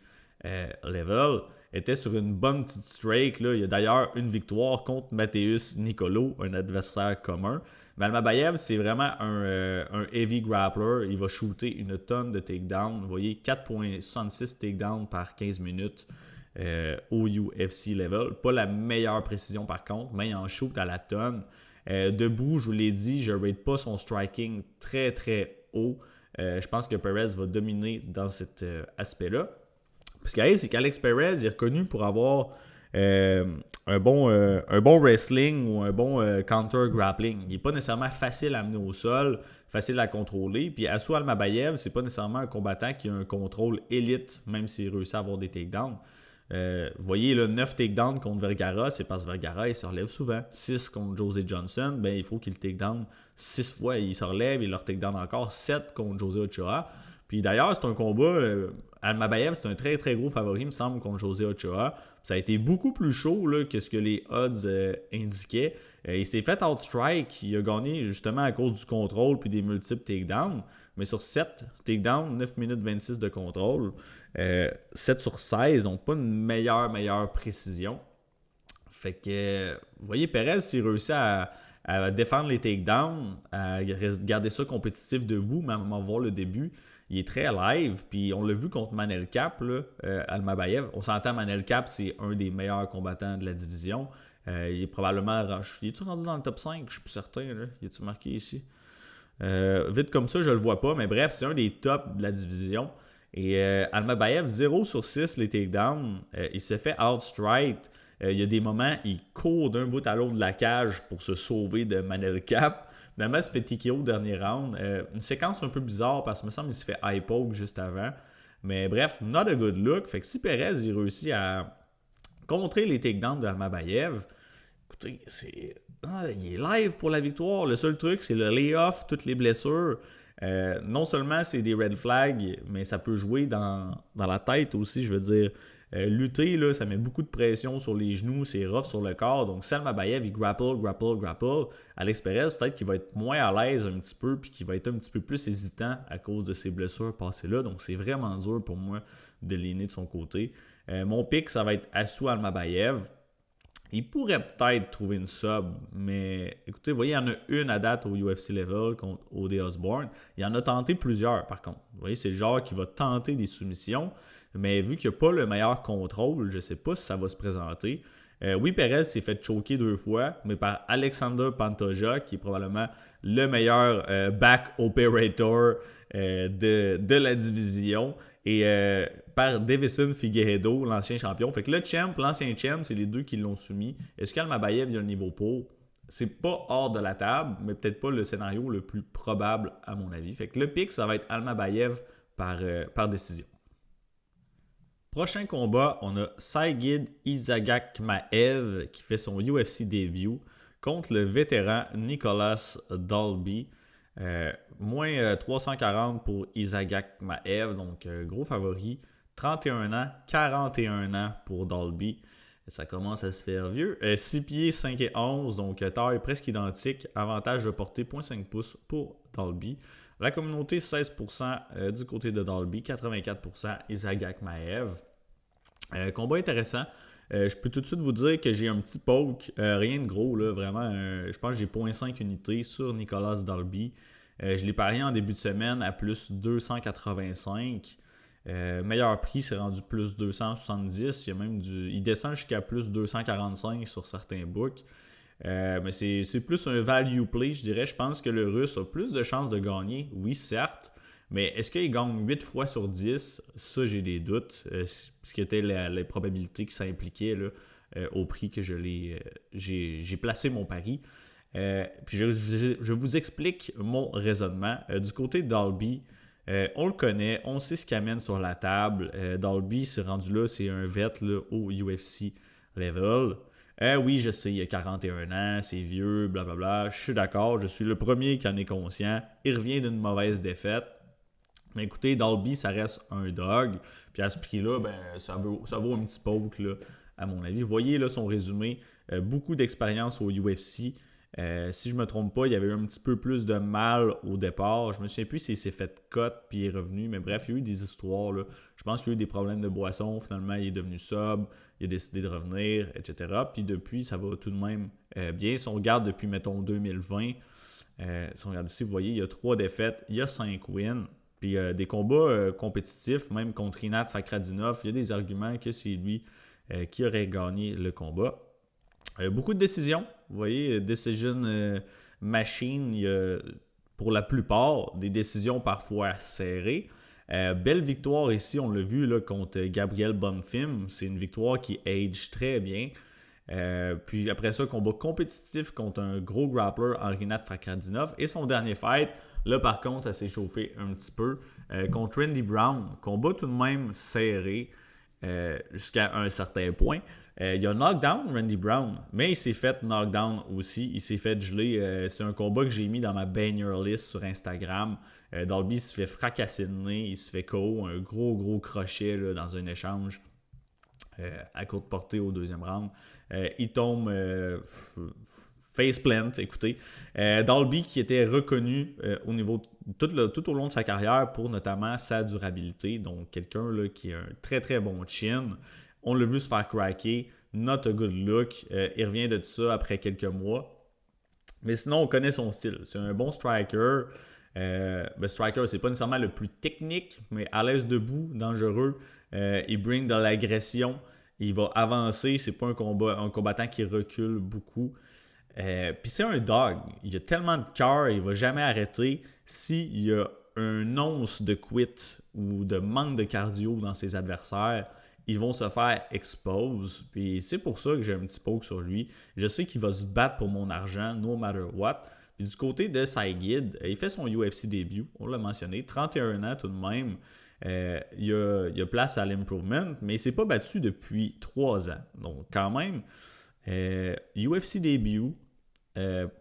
S1: level. Était sur une bonne petite streak. Là. Il y a d'ailleurs une victoire contre Mathéus Nicolo, un adversaire commun. Mais Almabayev, c'est vraiment un heavy grappler. Il va shooter une tonne de takedowns. Vous voyez, 4,66 takedowns par 15 minutes au UFC level. Pas la meilleure précision par contre, mais il en shoot à la tonne. Debout, je vous l'ai dit, je ne rate pas son striking très très haut. Je pense que Perez va dominer dans cet aspect-là. Ce qui arrive, c'est qu'Alex Perez est reconnu pour avoir un bon wrestling ou un bon counter-grappling. Il n'est pas nécessairement facile à amener au sol, facile à contrôler. Puis Asu Almabayev, c'est pas nécessairement un combattant qui a un contrôle élite, même s'il réussit à avoir des takedowns. Vous voyez, là, 9 takedowns contre Vergara, c'est parce que Vergara, il se relève souvent. 6 contre Jose Johnson, ben, il faut qu'il le takedown 6 fois, il se relève, il leur takedown encore 7 contre Jose Ochoa. Puis d'ailleurs, c'est un combat, Almabayev, c'est un très très gros favori, il me semble, contre Jose Ochoa. Ça a été beaucoup plus chaud là, que ce que les odds indiquaient. Il s'est fait outstrike, il a gagné justement à cause du contrôle puis des multiples takedowns. Mais sur 7 takedowns, 9 minutes 26 de contrôle, 7 sur 16 n'ont pas une meilleure précision. Fait que, vous voyez, Perez, s'il réussit à défendre les takedowns, à garder ça compétitif debout, même à voir le début, il est très live. Puis on l'a vu contre Manel Cap, là, Almabayev. On s'entend, Manel Cap, c'est un des meilleurs combattants de la division. Il est probablement... Il est-tu rendu dans le top 5? Je suis plus certain. Là. Il est-tu marqué ici? Vite comme ça, je le vois pas. Mais bref, c'est un des tops de la division. Et Almabayev, 0 sur 6 les takedowns. Il s'est fait outstrike. Il y a des moments, il court d'un bout à l'autre de la cage pour se sauver de Manel Cap. Finalement, il se fait TKO au dernier round. Une séquence un peu bizarre parce que me semble qu'il se fait eye poke juste avant. Mais bref, not a good look. Fait que si Perez il réussit à contrer les takedowns d'Almabayev, écoutez, il est live pour la victoire. Le seul truc, c'est le lay-off, toutes les blessures. Non seulement c'est des red flags, mais ça peut jouer dans la tête aussi, je veux dire. Lutter, là, ça met beaucoup de pression sur les genoux, c'est rough sur le corps. Donc, si Almabayev, il grapple, Alex Perez, peut-être qu'il va être moins à l'aise un petit peu, puis qu'il va être un petit peu plus hésitant à cause de ses blessures passées-là. Donc, c'est vraiment dur pour moi de l'aligner de son côté. Mon pick, ça va être Assou Almabayev. Il pourrait peut-être trouver une sub, mais écoutez, vous voyez, il y en a une à date au UFC level contre O.D. Osborne. Il en a tenté plusieurs, par contre. Vous voyez, c'est le genre qui va tenter des soumissions, mais vu qu'il n'y a pas le meilleur contrôle, je ne sais pas si ça va se présenter. Oui, Perez s'est fait choquer 2 fois, mais par Alexander Pantoja, qui est probablement le meilleur back operator de la division. Et par Davison Figueiredo, l'ancien champion. Fait que le champ, l'ancien champ, c'est les deux qui l'ont soumis. Est-ce qu'Almabayev, il a le niveau pour? C'est pas hors de la table, mais peut-être pas le scénario le plus probable à mon avis. Fait que le pick, ça va être Almabayev par décision. Prochain combat, on a Saigid Isagakmaev qui fait son UFC début contre le vétéran Nicolas Dalby. Moins 340 pour Isagakmaev, donc gros favori. 31 ans, 41 ans pour Dalby. Ça commence à se faire vieux. 6 pieds, 5 et 11, donc taille presque identique. Avantage de portée, 0.5 pouces pour Dalby. La communauté, 16% du côté de Dalby, 84% Isagakmaev. Combat intéressant. Je peux tout de suite vous dire que j'ai un petit poke, rien de gros, là, vraiment. Je pense que j'ai 0.5 unités sur Nicolas Dalby. Je l'ai parié en début de semaine à plus 285. Meilleur prix, c'est rendu plus 270. Il descend jusqu'à plus 245 sur certains books. Mais c'est plus un value play, je dirais. Je pense que le Russe a plus de chances de gagner. Oui, certes. Mais est-ce qu'il gagne 8 fois sur 10? Ça, j'ai des doutes. Ce qui était les probabilités que ça impliquait là, au prix que j'ai placé mon pari. Puis je vous explique mon raisonnement. Du côté de Dalby, on le connaît, on sait ce qu'il amène sur la table. Dalby, c'est rendu là, c'est un vet là, au UFC level. Oui, je sais, il a 41 ans, c'est vieux, blablabla. Je suis d'accord, je suis le premier qui en est conscient. Il revient d'une mauvaise défaite. Mais écoutez, Dalby, ça reste un dog. Puis à ce prix-là, ben, ça vaut un petit poke, là, à mon avis. Vous voyez là, son résumé. Beaucoup d'expérience au UFC. Si je ne me trompe pas, il y avait eu un petit peu plus de mal au départ. Je me souviens plus s'il s'est fait cut puis il est revenu. Mais bref, il y a eu des histoires. Là. Je pense qu'il y a eu des problèmes de boisson. Finalement, il est devenu sub. Il a décidé de revenir, etc. Puis depuis, ça va tout de même bien. Si on regarde depuis, mettons, 2020, si on regarde ici, vous voyez, il y a 3 défaites. Il y a 5 wins. Puis des combats compétitifs, même contre Rinat Fakhradinov, il y a des arguments que c'est lui qui aurait gagné le combat. Beaucoup de décisions. Vous voyez, Decision Machine, il y a pour la plupart des décisions parfois serrées. Belle victoire ici, on l'a vu là, contre Gabriel Bonfim. C'est une victoire qui age très bien. Puis après ça, combat compétitif contre un gros grappler, Rinat Fakhradinov. Et son dernier fight, là par contre, ça s'est chauffé un petit peu. Contre Randy Brown, combat tout de même serré. jusqu'à un certain point. Il a knockdown Randy Brown, mais il s'est fait knockdown aussi. Il s'est fait geler. C'est un combat que j'ai mis dans ma banger list sur Instagram. Dalby se fait fracasser le nez, il se fait KO, un gros crochet là, dans un échange à courte portée au deuxième round. Il tombe faceplant, écoutez. Dalby qui était reconnu au niveau tout au long de sa carrière pour notamment sa durabilité. Donc quelqu'un là, qui a un très bon chin. On l'a vu se faire craquer. Not a good look. Il revient de tout ça après quelques mois. Mais sinon, on connaît son style. C'est un bon striker. Striker, c'est pas nécessairement le plus technique, mais à l'aise debout, dangereux. Il bring de l'agression. Il va avancer. C'est pas un combattant qui recule beaucoup. Puis c'est un dog. Il a tellement de cœur, il va jamais arrêter. S'il y a un once de quit ou de manque de cardio dans ses adversaires, ils vont se faire expose. Puis c'est pour ça que j'ai un petit poke sur lui. Je sais qu'il va se battre pour mon argent, no matter what. Puis du côté de Saïguid, il fait son UFC début, on l'a mentionné, 31 ans tout de même. Il y a place à l'improvement, mais il ne s'est pas battu depuis 3 ans. Donc quand même, UFC début,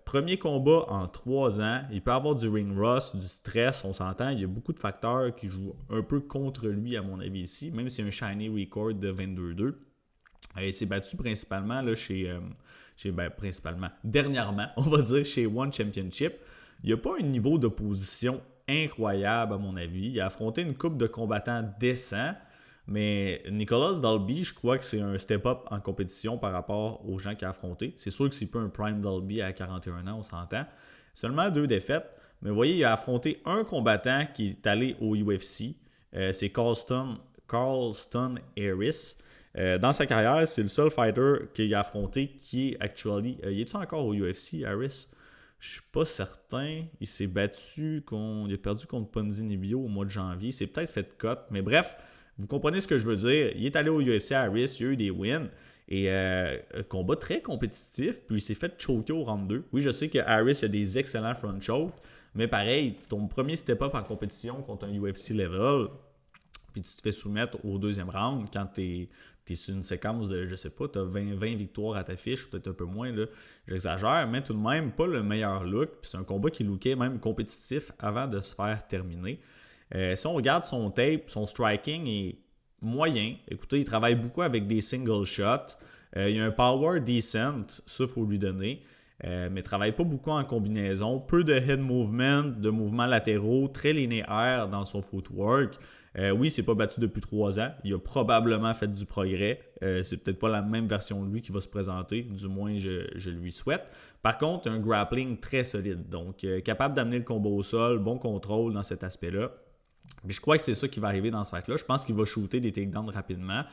S1: premier combat en 3 ans. Il peut avoir du ring rust, du stress, on s'entend. Il y a beaucoup de facteurs qui jouent un peu contre lui, à mon avis, ici, même s'il y a un shiny record de 22-2. Il s'est battu principalement là, dernièrement, on va dire, chez One Championship. Il n'y a pas un niveau d'opposition incroyable, à mon avis. Il a affronté une couple de combattants décents. Mais Nicolas Dalby, je crois que c'est un step-up en compétition par rapport aux gens qu'il a affrontés. C'est sûr que c'est pas un prime Dalby à 41 ans, on s'entend. Seulement 2 défaites. Mais vous voyez, il a affronté un combattant qui est allé au UFC. C'est Carlston Harris. Dans sa carrière, c'est le seul fighter qu'il a affronté qui est actually... il est-tu encore au UFC, Harris? Je suis pas certain. Il s'est battu, il a perdu contre Ponzinibbio au mois de janvier. Il s'est peut-être fait cut. Mais bref... Vous comprenez ce que je veux dire? Il est allé au UFC à Harris, il a eu des wins. Et combat très compétitif, puis il s'est fait choker au round 2. Oui, je sais que Harris a des excellents front chokes, mais pareil, ton premier step-up en compétition contre un UFC level, puis tu te fais soumettre au deuxième round quand tu es sur une séquence de, je sais pas, tu as 20 victoires à ta fiche, peut-être un peu moins, là, j'exagère, mais tout de même, pas le meilleur look. Puis c'est un combat qui lookait même compétitif avant de se faire terminer. Si on regarde son tape, son striking est moyen. Écoutez, il travaille beaucoup avec des single shots. Il a un power decent, ça il faut lui donner. Mais il ne travaille pas beaucoup en combinaison. Peu de head movement, de mouvements latéraux, très linéaire dans son footwork. Oui, il ne s'est pas battu depuis 3 ans. Il a probablement fait du progrès. C'est peut-être pas la même version de lui qui va se présenter. Du moins, je lui souhaite. Par contre, un grappling très solide. Donc, capable d'amener le combat au sol, bon contrôle dans cet aspect-là. Puis je crois que c'est ça qui va arriver dans ce fight-là. Je pense qu'il va shooter des takedowns rapidement.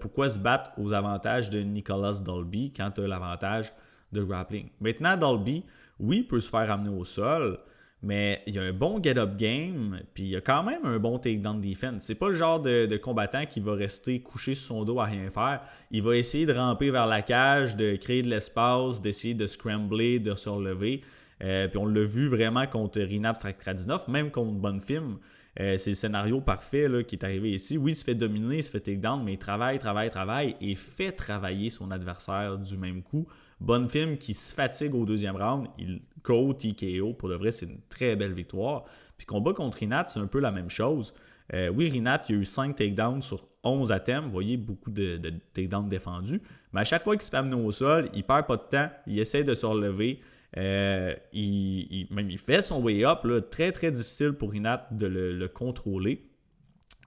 S1: Pourquoi se battre aux avantages de Nicolas Dalby quand tu as l'avantage de grappling? Maintenant, Dalby, oui, il peut se faire amener au sol, mais il a un bon get-up game, puis il a quand même un bon takedown defense. C'est pas le genre de combattant qui va rester couché sur son dos à rien faire. Il va essayer de ramper vers la cage, de créer de l'espace, d'essayer de scrambler, de se relever. Puis on l'a vu vraiment contre Rinat Fakhradinov, même contre Bonfim. C'est le scénario parfait là, qui est arrivé ici. Oui, il se fait dominer, il se fait takedown, mais il travaille et fait travailler son adversaire du même coup. Bonfim qui se fatigue au deuxième round, il KO TKO. Pour de vrai, c'est une très belle victoire. Puis combat contre Rinat, c'est un peu la même chose. Oui, Rinat, il y a eu 5 takedowns sur 11 attempts. Vous voyez, beaucoup de takedowns défendus. Mais à chaque fois qu'il se fait amener au sol, il perd pas de temps, il essaie de se relever. Il fait son way up, là, très très difficile pour Rinat de le contrôler.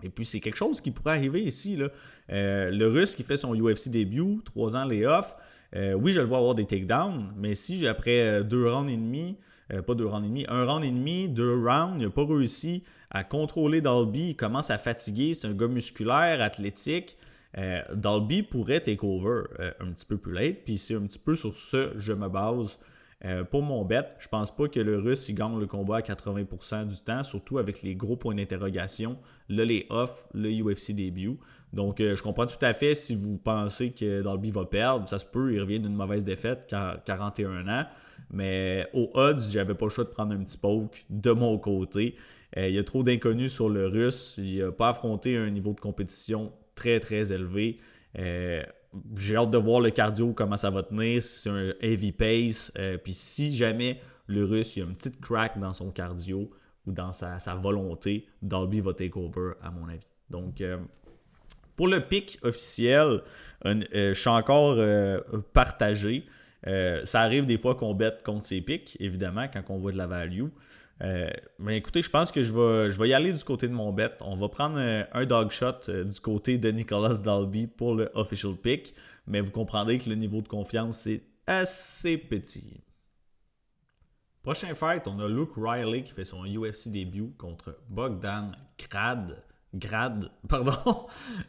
S1: Et puis c'est quelque chose qui pourrait arriver ici. Là. Le Russe qui fait son UFC début, 3 ans layoff, oui je le vois avoir des takedowns, mais si après 2 rounds et demi, pas 2 rounds et demi, 1 round et demi, 2 rounds, il n'a pas réussi à contrôler Dalby, il commence à fatiguer, c'est un gars musculaire, athlétique. Dalby pourrait take over un petit peu plus late, puis c'est un petit peu sur ça que je me base. Pour mon bet, je pense pas que le Russe il gagne le combat à 80% du temps, surtout avec les gros points d'interrogation, le lay-off, le UFC début. Donc, je comprends tout à fait si vous pensez que Dalby va perdre. Ça se peut, il revient d'une mauvaise défaite, 41 ans. Mais au odds, j'avais pas le choix de prendre un petit poke de mon côté. Il y a trop d'inconnus sur le Russe. Il n'a pas affronté un niveau de compétition très, très élevé. J'ai hâte de voir le cardio, comment ça va tenir, si c'est un heavy pace. Puis si jamais le Russe, il y a une petite crack dans son cardio ou dans sa volonté, Dalby va take over, à mon avis. Donc, pour le pick officiel, je suis encore partagé. Ça arrive des fois qu'on bête contre ses picks, évidemment, quand on voit de la value. Mais écoutez, je pense que je vais y aller du côté de mon bet. On va prendre un dog shot du côté de Nicolas Dalby pour le official pick. Mais vous comprendrez que le niveau de confiance est assez petit. Prochain fight, on a Luke Riley qui fait son UFC début contre Bogdan Grad, pardon.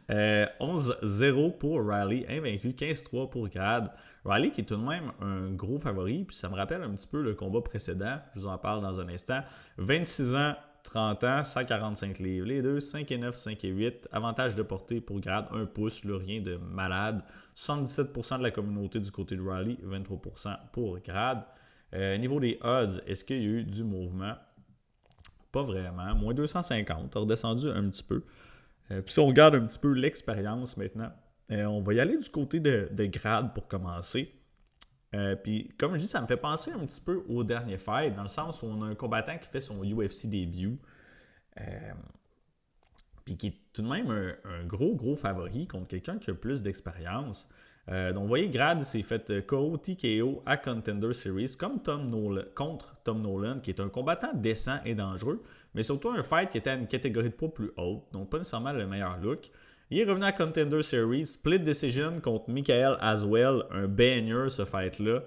S1: 11-0 pour Riley, invaincu, 15-3 pour Grad. Riley qui est tout de même un gros favori, puis ça me rappelle un petit peu le combat précédent, je vous en parle dans un instant. 26 ans, 30 ans, 145 livres, les deux, 5 et 9, 5 et 8. Avantage de portée pour Grad, 1 pouce, là, rien de malade. 77% de la communauté du côté de Riley, 23% pour Grad. Niveau des odds, est-ce qu'il y a eu du mouvement? Pas vraiment. Moins 250, redescendu un petit peu. Puis si on regarde un petit peu l'expérience maintenant, on va y aller du côté de Grad pour commencer. Puis comme je dis, ça me fait penser un petit peu au dernier fight, dans le sens où on a un combattant qui fait son UFC début. Puis qui est tout de même un gros favori contre quelqu'un qui a plus d'expérience. Donc, vous voyez, Grad s'est fait KO, TKO à Contender Series contre Tom Nolan, qui est un combattant décent et dangereux, mais surtout un fight qui était à une catégorie de poids plus haute, donc pas nécessairement le meilleur look. Il est revenu à Contender Series, split decision contre Michael Aswell, un banger ce fight-là.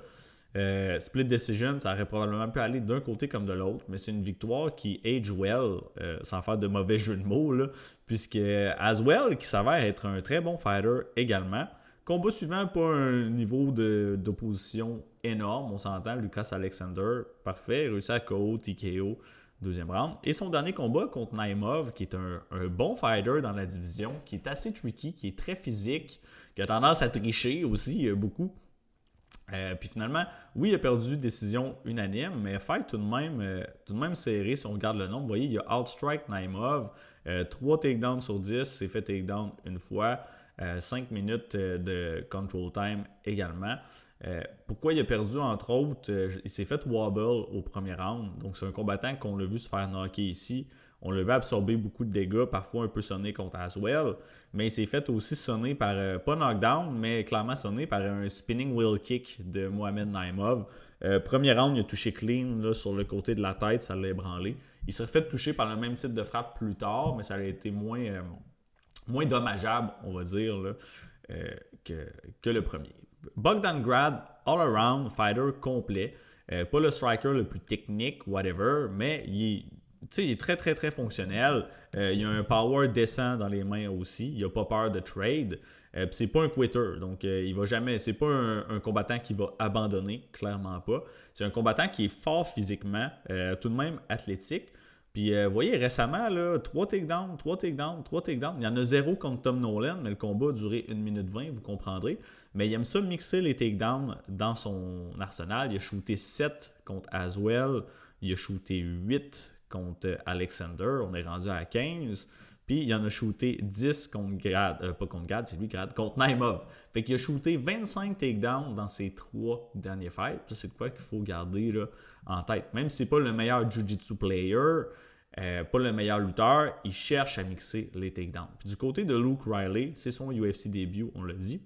S1: Split decision, ça aurait probablement pu aller d'un côté comme de l'autre, mais c'est une victoire qui age well, sans faire de mauvais jeu de mots, là, puisque Aswell, qui s'avère être un très bon fighter également. Combat suivant, pas un niveau d'opposition énorme, on s'entend. Lucas Alexander, parfait, réussi à KO, TKO, deuxième round. Et son dernier combat contre Naimov, qui est un bon fighter dans la division, qui est assez tricky, qui est très physique, qui a tendance à tricher aussi beaucoup. Puis finalement, oui, il a perdu décision unanime, mais fight tout de même serré si on regarde le nombre. Vous voyez, il a outstrike Naimov, 3 takedowns sur 10, s'est fait takedown une fois. 5 minutes de control time également. Pourquoi il a perdu, entre autres, il s'est fait wobble au premier round. Donc, c'est un combattant qu'on l'a vu se faire knocker ici. On l'a vu absorber beaucoup de dégâts, parfois un peu sonné contre Aswell. Mais il s'est fait aussi sonner par, pas knockdown, mais clairement sonné par un spinning wheel kick de Mohamed Naimov. Premier round, il a touché clean là, sur le côté de la tête, ça l'a ébranlé. Il s'est fait toucher par le même type de frappe plus tard, mais ça a été moins dommageable, on va dire, là, que le premier. Bogdan Grad, all-around fighter complet. Pas le striker le plus technique, whatever, mais il est très, très, très fonctionnel. Il a un power décent dans les mains aussi. Il n'a pas peur de trade. Puis c'est pas un quitter. Donc, il va jamais. C'est pas un combattant qui va abandonner, clairement pas. C'est un combattant qui est fort physiquement, tout de même athlétique. Puis, vous voyez, récemment, là, 3 takedowns. Il y en a 0 contre Tom Nolan, mais le combat a duré 1 minute 20, vous comprendrez. Mais il aime ça mixer les takedowns dans son arsenal. Il a shooté 7 contre Aswell. Il a shooté 8 contre Alexander. On est rendu à 15. Puis, il en a shooté 10 contre Grad. Pas contre Grad, c'est lui Grad. Contre Naimov. Fait qu'il a shooté 25 takedowns dans ses 3 derniers fights. Ça, c'est de quoi qu'il faut garder là, en tête. Même si c'est pas le meilleur jiu-jitsu player, pas le meilleur lutteur, il cherche à mixer les takedowns. Puis du côté de Luke Riley, c'est son UFC début, on l'a dit.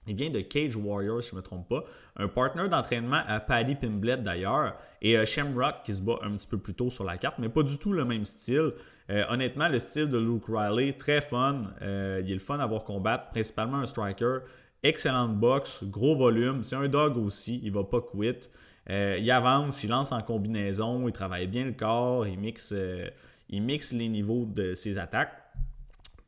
S1: Il vient de Cage Warriors, si je ne me trompe pas. Un partner d'entraînement à Paddy Pimblett d'ailleurs. Et Shamrock qui se bat un petit peu plus tôt sur la carte, mais pas du tout le même style. Honnêtement, le style de Luke Riley, très fun. Il est le fun à voir combattre, principalement un striker. Excellente boxe, gros volume. C'est un dog aussi, il ne va pas quitter. Il avance, il lance en combinaison, il travaille bien le corps, il mixe les niveaux de ses attaques.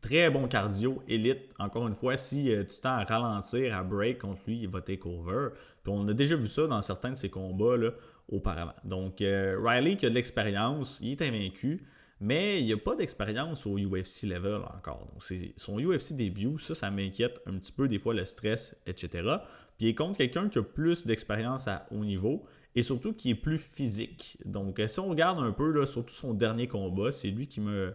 S1: Très bon cardio, élite. Encore une fois, si tu tends à ralentir, à break contre lui, il va take over. Puis on a déjà vu ça dans certains de ses combats là, auparavant. Donc, Riley qui a de l'expérience, il est invaincu, mais il n'y a pas d'expérience au UFC level encore. Donc, c'est son UFC début, ça m'inquiète un petit peu des fois le stress, etc. Puis il est contre quelqu'un qui a plus d'expérience à haut niveau et surtout qui est plus physique. Donc, si on regarde un peu, là, surtout son dernier combat, c'est lui qui me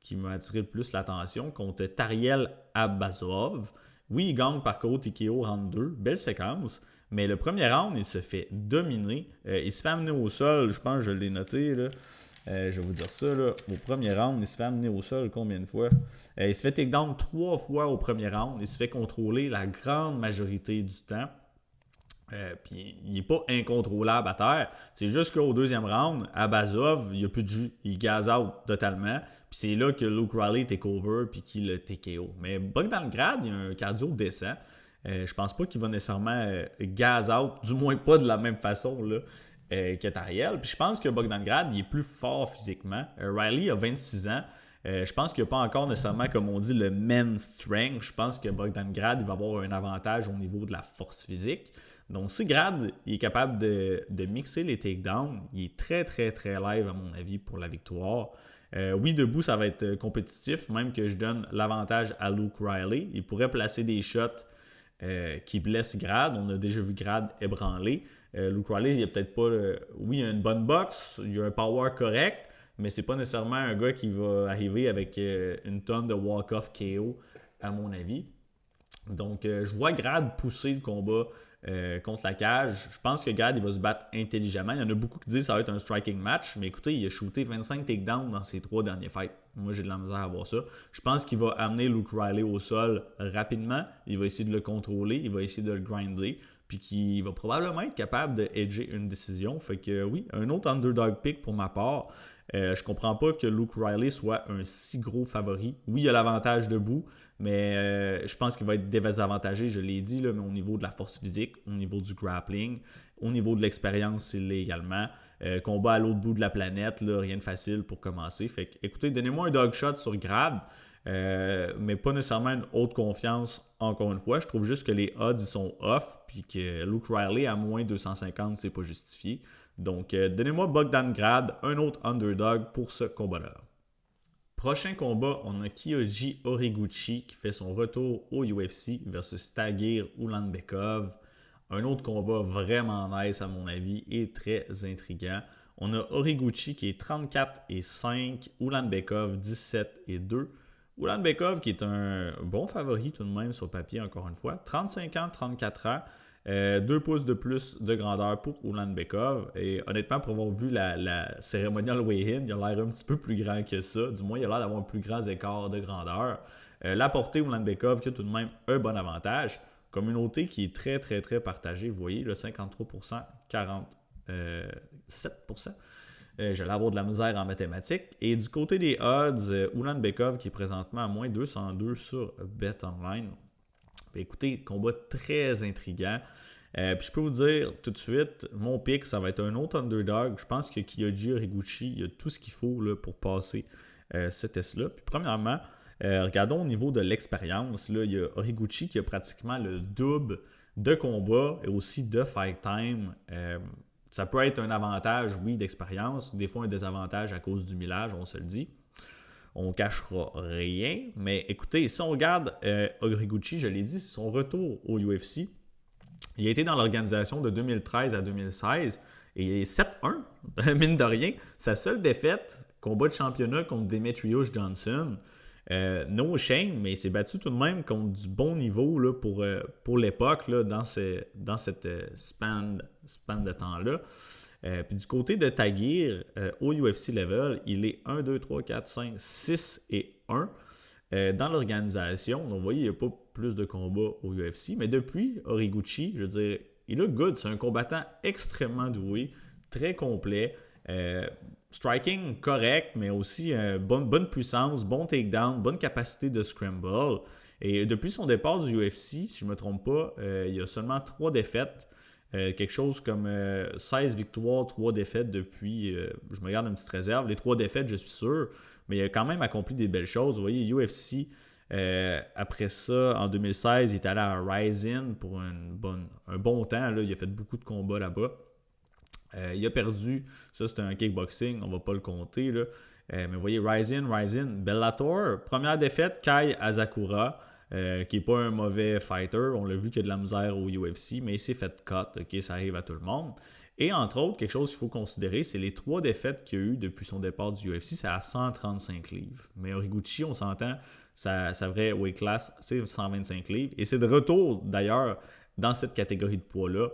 S1: qui m'a attiré le plus l'attention, contre Tariel Abazov. Oui, il gagne par KO TKO round 2, belle séquence, mais le premier round, il se fait dominer. Il se fait amener au sol, je pense que je l'ai noté, là. Je vais vous dire ça, là. Au premier round, il se fait amener au sol combien de fois? Il se fait takedown 3 fois au premier round. Il se fait contrôler la grande majorité du temps. Puis il n'est pas incontrôlable à terre. C'est juste qu'au deuxième round, Abazov, il n'y a plus de jus. Il gaze out totalement. Puis c'est là que Luke Riley take over puis qu'il le TKO. Mais Bogdangrad, il a un cardio décent. Je pense pas qu'il va nécessairement gaze out, du moins pas de la même façon là, que Tariel. Puis je pense que Bogdangrad, il est plus fort physiquement. Riley a 26 ans. Je pense qu'il n'y a pas encore nécessairement, comme on dit, le man strength. Je pense que Bogdangrad, il va avoir un avantage au niveau de la force physique. Donc, si Grad il est capable de mixer les takedowns, il est très, très, très live, à mon avis, pour la victoire. Oui, debout, ça va être compétitif, même que je donne l'avantage à Luke Riley. Il pourrait placer des shots qui blessent Grad. On a déjà vu Grad ébranler. Luke Riley, il a peut-être pas... oui, il a une bonne boxe, il a un power correct, mais c'est pas nécessairement un gars qui va arriver avec une tonne de walk-off KO, à mon avis. Donc, je vois Grad pousser le combat contre la cage. Je pense que Grad, il va se battre intelligemment. Il y en a beaucoup qui disent que ça va être un striking match, mais écoutez, il a shooté 25 takedowns dans ses 3 derniers fights. Moi, j'ai de la misère à voir ça. Je pense qu'il va amener Luke Riley au sol rapidement. Il va essayer de le contrôler, il va essayer de le grinder, puis qu'il va probablement être capable de edger une décision. Fait que oui, un autre underdog pick pour ma part. Je comprends pas que Luke Riley soit un si gros favori. Oui, il a l'avantage debout, mais je pense qu'il va être désavantagé, je l'ai dit, là, mais au niveau de la force physique, au niveau du grappling, au niveau de l'expérience, il l'est également. Combat à l'autre bout de la planète, là, rien de facile pour commencer. Fait que, écoutez, donnez-moi un dog shot sur Grad, mais pas nécessairement une haute confiance, encore une fois. Je trouve juste que les odds ils sont off, puis que Luke Riley à moins 250, c'est pas justifié. Donc, donnez-moi Bogdangrad, un autre underdog pour ce combat-là. Prochain combat, on a Kyoji Horiguchi qui fait son retour au UFC versus Tagir Ulanbekov. Un autre combat vraiment nice à mon avis et très intriguant. On a Horiguchi qui est 34-5, Ulanbekov 17-2. Ulanbekov qui est un bon favori tout de même sur papier encore une fois. 35 ans, 34 ans. 2 pouces de plus de grandeur pour Ulanbekov. Et honnêtement, pour avoir vu la cérémonial weigh-in, il a l'air un petit peu plus grand que ça. Du moins, il a l'air d'avoir un plus grand écart de grandeur. La portée Ulanbekov qui a tout de même un bon avantage. Communauté qui est très, très, très partagée. Vous voyez, le 53%, 47%. J'allais avoir de la misère en mathématiques. Et du côté des odds, Ulanbekov qui est présentement à moins 202 sur BetOnline. Écoutez, combat très intriguant. Puis je peux vous dire tout de suite, mon pick, ça va être un autre underdog. Je pense que Kyoji Horiguchi, il a tout ce qu'il faut là, pour passer ce test-là. Puis premièrement, regardons au niveau de l'expérience. Là, il y a Horiguchi qui a pratiquement le double de combat et aussi de fight time. Ça peut être un avantage, oui, d'expérience. Des fois, un désavantage à cause du millage, on se le dit. On ne cachera rien. Mais écoutez, si on regarde Horiguchi, je l'ai dit, c'est son retour au UFC. Il a été dans l'organisation de 2013 à 2016 et il est 7-1, mine de rien. Sa seule défaite, combat de championnat contre Demetrious Johnson. No shame, mais il s'est battu tout de même contre du bon niveau là, pour l'époque là, dans cette span de temps-là. Puis du côté de Tagir, au UFC level, il est 1, 2, 3, 4, 5, 6 et 1 dans l'organisation. Donc vous voyez, il n'y a pas plus de combats au UFC. Mais depuis Horiguchi, je veux dire, il est good. C'est un combattant extrêmement doué, très complet. Striking correct, mais aussi bonne puissance, bon takedown, bonne capacité de scramble. Et depuis son départ du UFC, si je ne me trompe pas, il y a seulement 3 défaites. Quelque chose comme 16 victoires, 3 défaites depuis, je me garde une petite réserve. Les 3 défaites, je suis sûr, mais il a quand même accompli des belles choses. Vous voyez, UFC, après ça, en 2016, il est allé à Rising pour un bon temps. Là. Il a fait beaucoup de combats là-bas. Il a perdu, ça c'était un kickboxing, on va pas le compter. Là. Mais vous voyez, Rising, Bellator, première défaite, Kai Asakura. Qui n'est pas un mauvais fighter. On l'a vu qu'il y a de la misère au UFC, mais il s'est fait cut. Okay? Ça arrive à tout le monde. Et entre autres, quelque chose qu'il faut considérer, c'est les 3 défaites qu'il y a eu depuis son départ du UFC, c'est à 135 livres. Mais Horiguchi, on s'entend, sa vraie weight class, c'est 125 livres. Et c'est de retour, d'ailleurs, dans cette catégorie de poids-là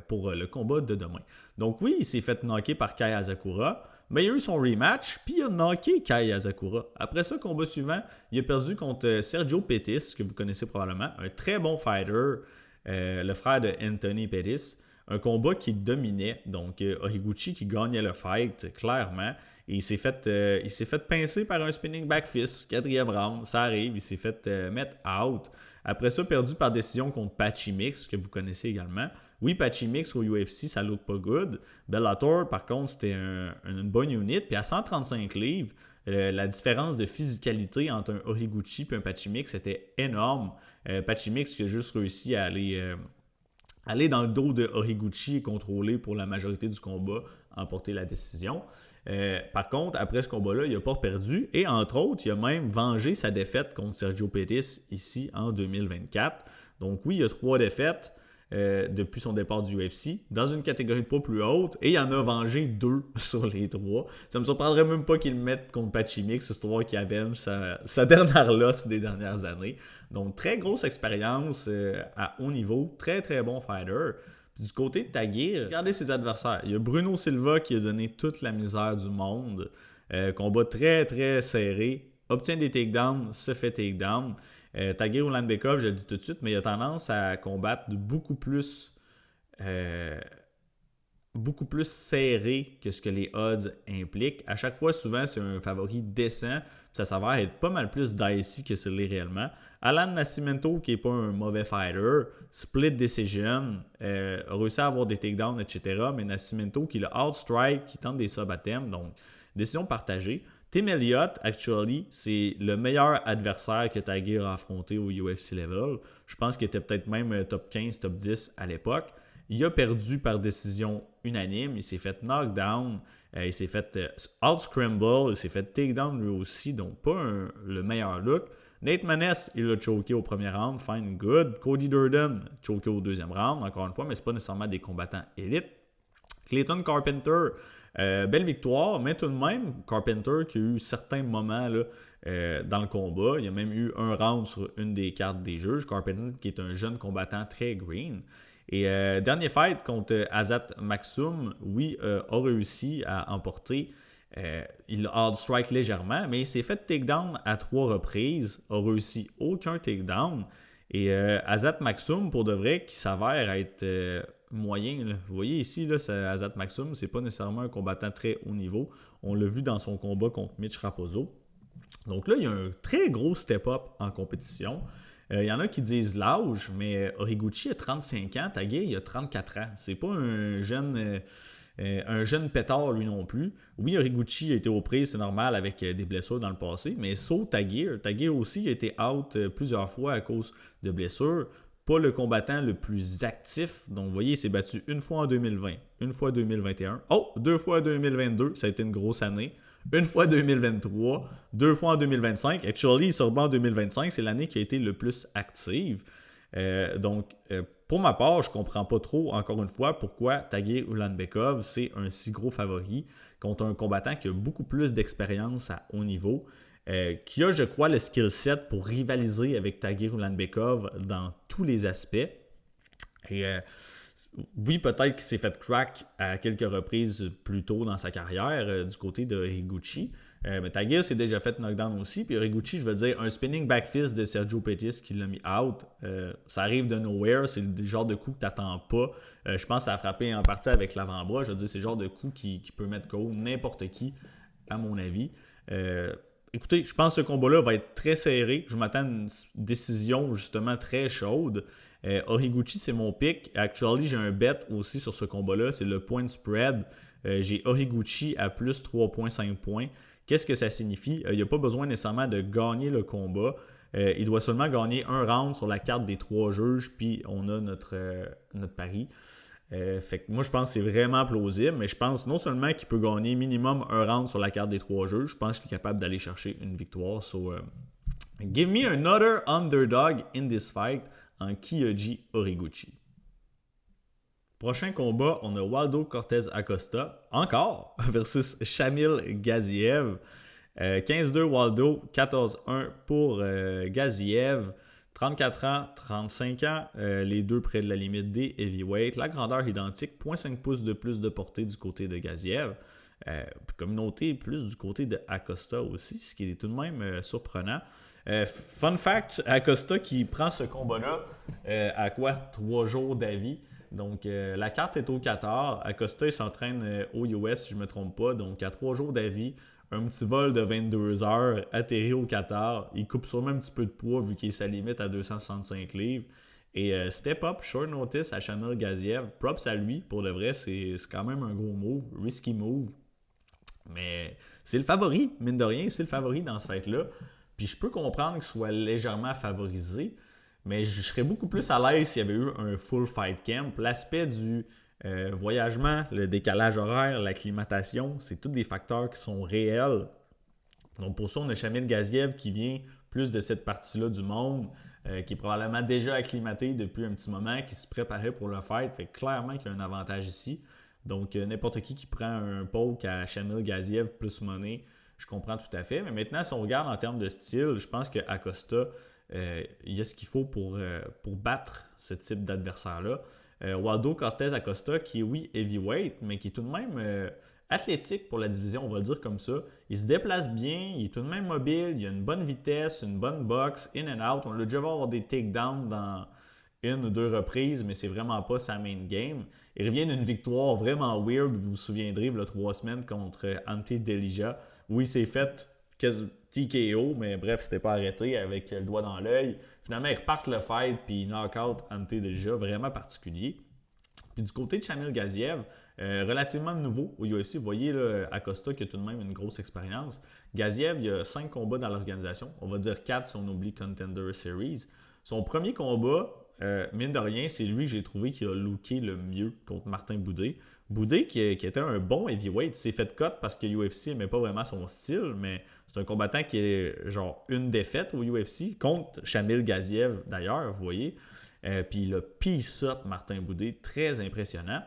S1: pour le combat de demain. Donc oui, il s'est fait knocker par Kai Asakura, mais il a eu son rematch, puis il a knocké Kai Asakura. Après ça, combat suivant, il a perdu contre Sergio Pettis, que vous connaissez probablement, un très bon fighter, le frère de Anthony Pettis. Un combat qui dominait, donc Horiguchi qui gagnait le fight, clairement. Et il s'est fait pincer par un spinning back fist, 4e round, ça arrive, il s'est fait mettre out. Après ça, perdu par décision contre Patchy Mix, que vous connaissez également. Oui, Patchy Mix au UFC, ça look pas good. Bellator, par contre, c'était une bonne unit. Puis à 135 livres, la différence de physicalité entre un Horiguchi et un Patchy Mix était énorme. Patchy Mix qui a juste réussi à aller dans le dos de Horiguchi et contrôler pour la majorité du combat, emporter la décision. Par contre, après ce combat-là, il n'a pas perdu et entre autres, il a même vengé sa défaite contre Sergio Pettis ici en 2024. Donc oui, il y a 3 défaites depuis son départ du UFC dans une catégorie de poids plus haute et il en a vengé 2 sur les 3. Ça me surprendrait même pas qu'il le mette contre Patchy Mix, histoire qu'il avenge sa dernière losse des dernières années. Donc très grosse expérience à haut niveau, très très bon fighter. Puis du côté de Taguir, regardez ses adversaires. Il y a Bruno Silva qui a donné toute la misère du monde. Combat très très serré. Obtient des takedowns, se fait takedown. Taguir Ulanbekov, je le dis tout de suite, mais il a tendance à combattre beaucoup plus serré que ce que les odds impliquent. À chaque fois, souvent, c'est un favori décent. Ça s'avère être pas mal plus dicey que ce l'est réellement. Alan Nascimento, qui n'est pas un mauvais fighter, split decision, a réussi à avoir des takedowns, etc. Mais Nascimento qui le outstrike, qui tente des sub-attempts, donc décision partagée. Tim Elliott, actually, c'est le meilleur adversaire que Taguir a affronté au UFC level. Je pense qu'il était peut-être même top 15, top 10 à l'époque. Il a perdu par décision unanime. Il s'est fait knockdown. Il s'est fait out-scramble. Il s'est fait takedown lui aussi. Donc, pas le meilleur look. Nate Maness, il l'a choqué au premier round. Fine, good. Cody Durden, choqué au deuxième round, encore une fois, mais ce n'est pas nécessairement des combattants élites. Clayton Carpenter, belle victoire, mais tout de même, Carpenter qui a eu certains moments là, dans le combat. Il y a même eu un round sur une des cartes des juges. Carpenter qui est un jeune combattant très green. Et dernier fight contre Azat Maksum, oui, a réussi à emporter. Il a outstrike légèrement, mais il s'est fait takedown à 3 reprises, a réussi aucun takedown. Et Azat Maksum, pour de vrai, qui s'avère être moyen. Là. Vous voyez ici, là, Azat Maksum, c'est pas nécessairement un combattant très haut niveau. On l'a vu dans son combat contre Mitch Raposo. Donc là, il y a un très gros step-up en compétition. Il y en a qui disent l'âge, mais Horiguchi a 35 ans, Taguir il a 34 ans. C'est pas un jeune pétard lui non plus. Oui, Horiguchi a été aux prises, c'est normal, avec des blessures dans le passé, mais sauf Taguir. Taguir aussi a été out plusieurs fois à cause de blessures. Pas le combattant le plus actif. Donc, vous voyez, il s'est battu une fois en 2020, une fois en 2021. Oh, 2 fois en 2022, ça a été une grosse année. Une fois en 2023, 2 fois en 2025. Actually, il sort en 2025, c'est l'année qui a été le plus active. Pour ma part, je ne comprends pas trop, encore une fois, pourquoi Taguir Ulanbekov, c'est un si gros favori contre un combattant qui a beaucoup plus d'expérience à haut niveau, qui a, je crois, le skill set pour rivaliser avec Taguir Ulanbekov dans tous les aspects. Et oui, peut-être qu'il s'est fait crack à quelques reprises plus tôt dans sa carrière du côté de Horiguchi. Mais Taguir s'est déjà fait knockdown aussi. Puis Horiguchi, je veux dire, un spinning back fist de Sergio Pettis qui l'a mis out. Ça arrive de nowhere. C'est le genre de coup que tu n'attends pas. Je pense que ça a frappé en partie avec l'avant-bras. Je veux dire, c'est le genre de coup qui peut mettre KO n'importe qui, à mon avis. Écoutez, je pense que ce combat-là va être très serré. Je m'attends à une décision justement très chaude. Horiguchi, c'est mon pick. Actually, j'ai un bet aussi sur ce combat-là. C'est le point spread. J'ai Horiguchi à plus 3,5 points. Qu'est-ce que ça signifie? Il n'y a pas besoin nécessairement de gagner le combat. Il doit seulement gagner un round sur la carte des 3 juges, puis on a notre pari. Fait que moi, je pense que c'est vraiment plausible, mais je pense non seulement qu'il peut gagner minimum un round sur la carte des 3 juges, je pense qu'il est capable d'aller chercher une victoire. So, give me another underdog in this fight en Kyoji Horiguchi. Prochain combat, on a Waldo Cortez Acosta, encore, versus Shamil Gaziev. 15-2 Waldo, 14-1 pour Gaziev. 34 ans, 35 ans, les deux près de la limite des heavyweight. La grandeur identique, 0.5 pouces de plus de portée du côté de Gaziev. Communauté plus du côté de Acosta aussi, ce qui est tout de même surprenant. Fun fact, Acosta qui prend ce combat-là à 3 jours d'avis. Donc, la carte est au Qatar. Acosta, il s'entraîne aux US, si je ne me trompe pas. Donc, à 3 jours d'avis, un petit vol de 22 heures, atterri au Qatar. Il coupe sûrement un petit peu de poids vu qu'il est sa limite à 265 livres. Et step up, short notice à Shamil Gaziev. Props à lui, pour de vrai, c'est quand même un gros move, risky move. Mais c'est le favori, mine de rien, c'est le favori dans ce fight-là. Puis je peux comprendre qu'il soit légèrement favorisé, mais je serais beaucoup plus à l'aise s'il y avait eu un full fight camp. L'aspect du voyagement, le décalage horaire, l'acclimatation, c'est tous des facteurs qui sont réels. Donc pour ça, on a Shamil Gaziev qui vient plus de cette partie-là du monde, qui est probablement déjà acclimaté depuis un petit moment, qui se préparait pour le fight. Fait clairement qu'il y a un avantage ici. Donc n'importe qui prend un poke à Shamil Gaziev plus money, je comprends tout à fait. Mais maintenant, si on regarde en termes de style, je pense qu'Acosta, il y a ce qu'il faut pour battre ce type d'adversaire-là. Waldo Cortez Acosta, qui est oui heavyweight, mais qui est tout de même athlétique pour la division, on va le dire comme ça. Il se déplace bien, il est tout de même mobile, il a une bonne vitesse, une bonne boxe, in and out. On l'a déjà vu avoir des takedowns dans une ou deux reprises, mais c'est vraiment pas sa main game. Il revient d'une victoire vraiment weird, vous vous souviendrez, il y a 3 semaines contre Ante Delija, où il s'est fait TKO, mais bref, c'était pas arrêté avec le doigt dans l'œil. Finalement, il repart le fight, puis il knock-out Ante Delija, vraiment particulier. Puis du côté de Shamil Gaziev, relativement nouveau au UFC, vous voyez là, Acosta qui a tout de même une grosse expérience. Gaziev, il y a 5 combats dans l'organisation, on va dire 4 si on oublie Contender Series. Son premier combat, mine de rien, c'est lui que j'ai trouvé qui a looké le mieux contre Martin Boudé. Boudé qui était un bon heavyweight, s'est fait cut parce que l'UFC n'aimait pas vraiment son style, mais c'est un combattant qui est genre une défaite au UFC contre Shamil Gaziev d'ailleurs, vous voyez. Puis il a piece up Martin Boudé, très impressionnant.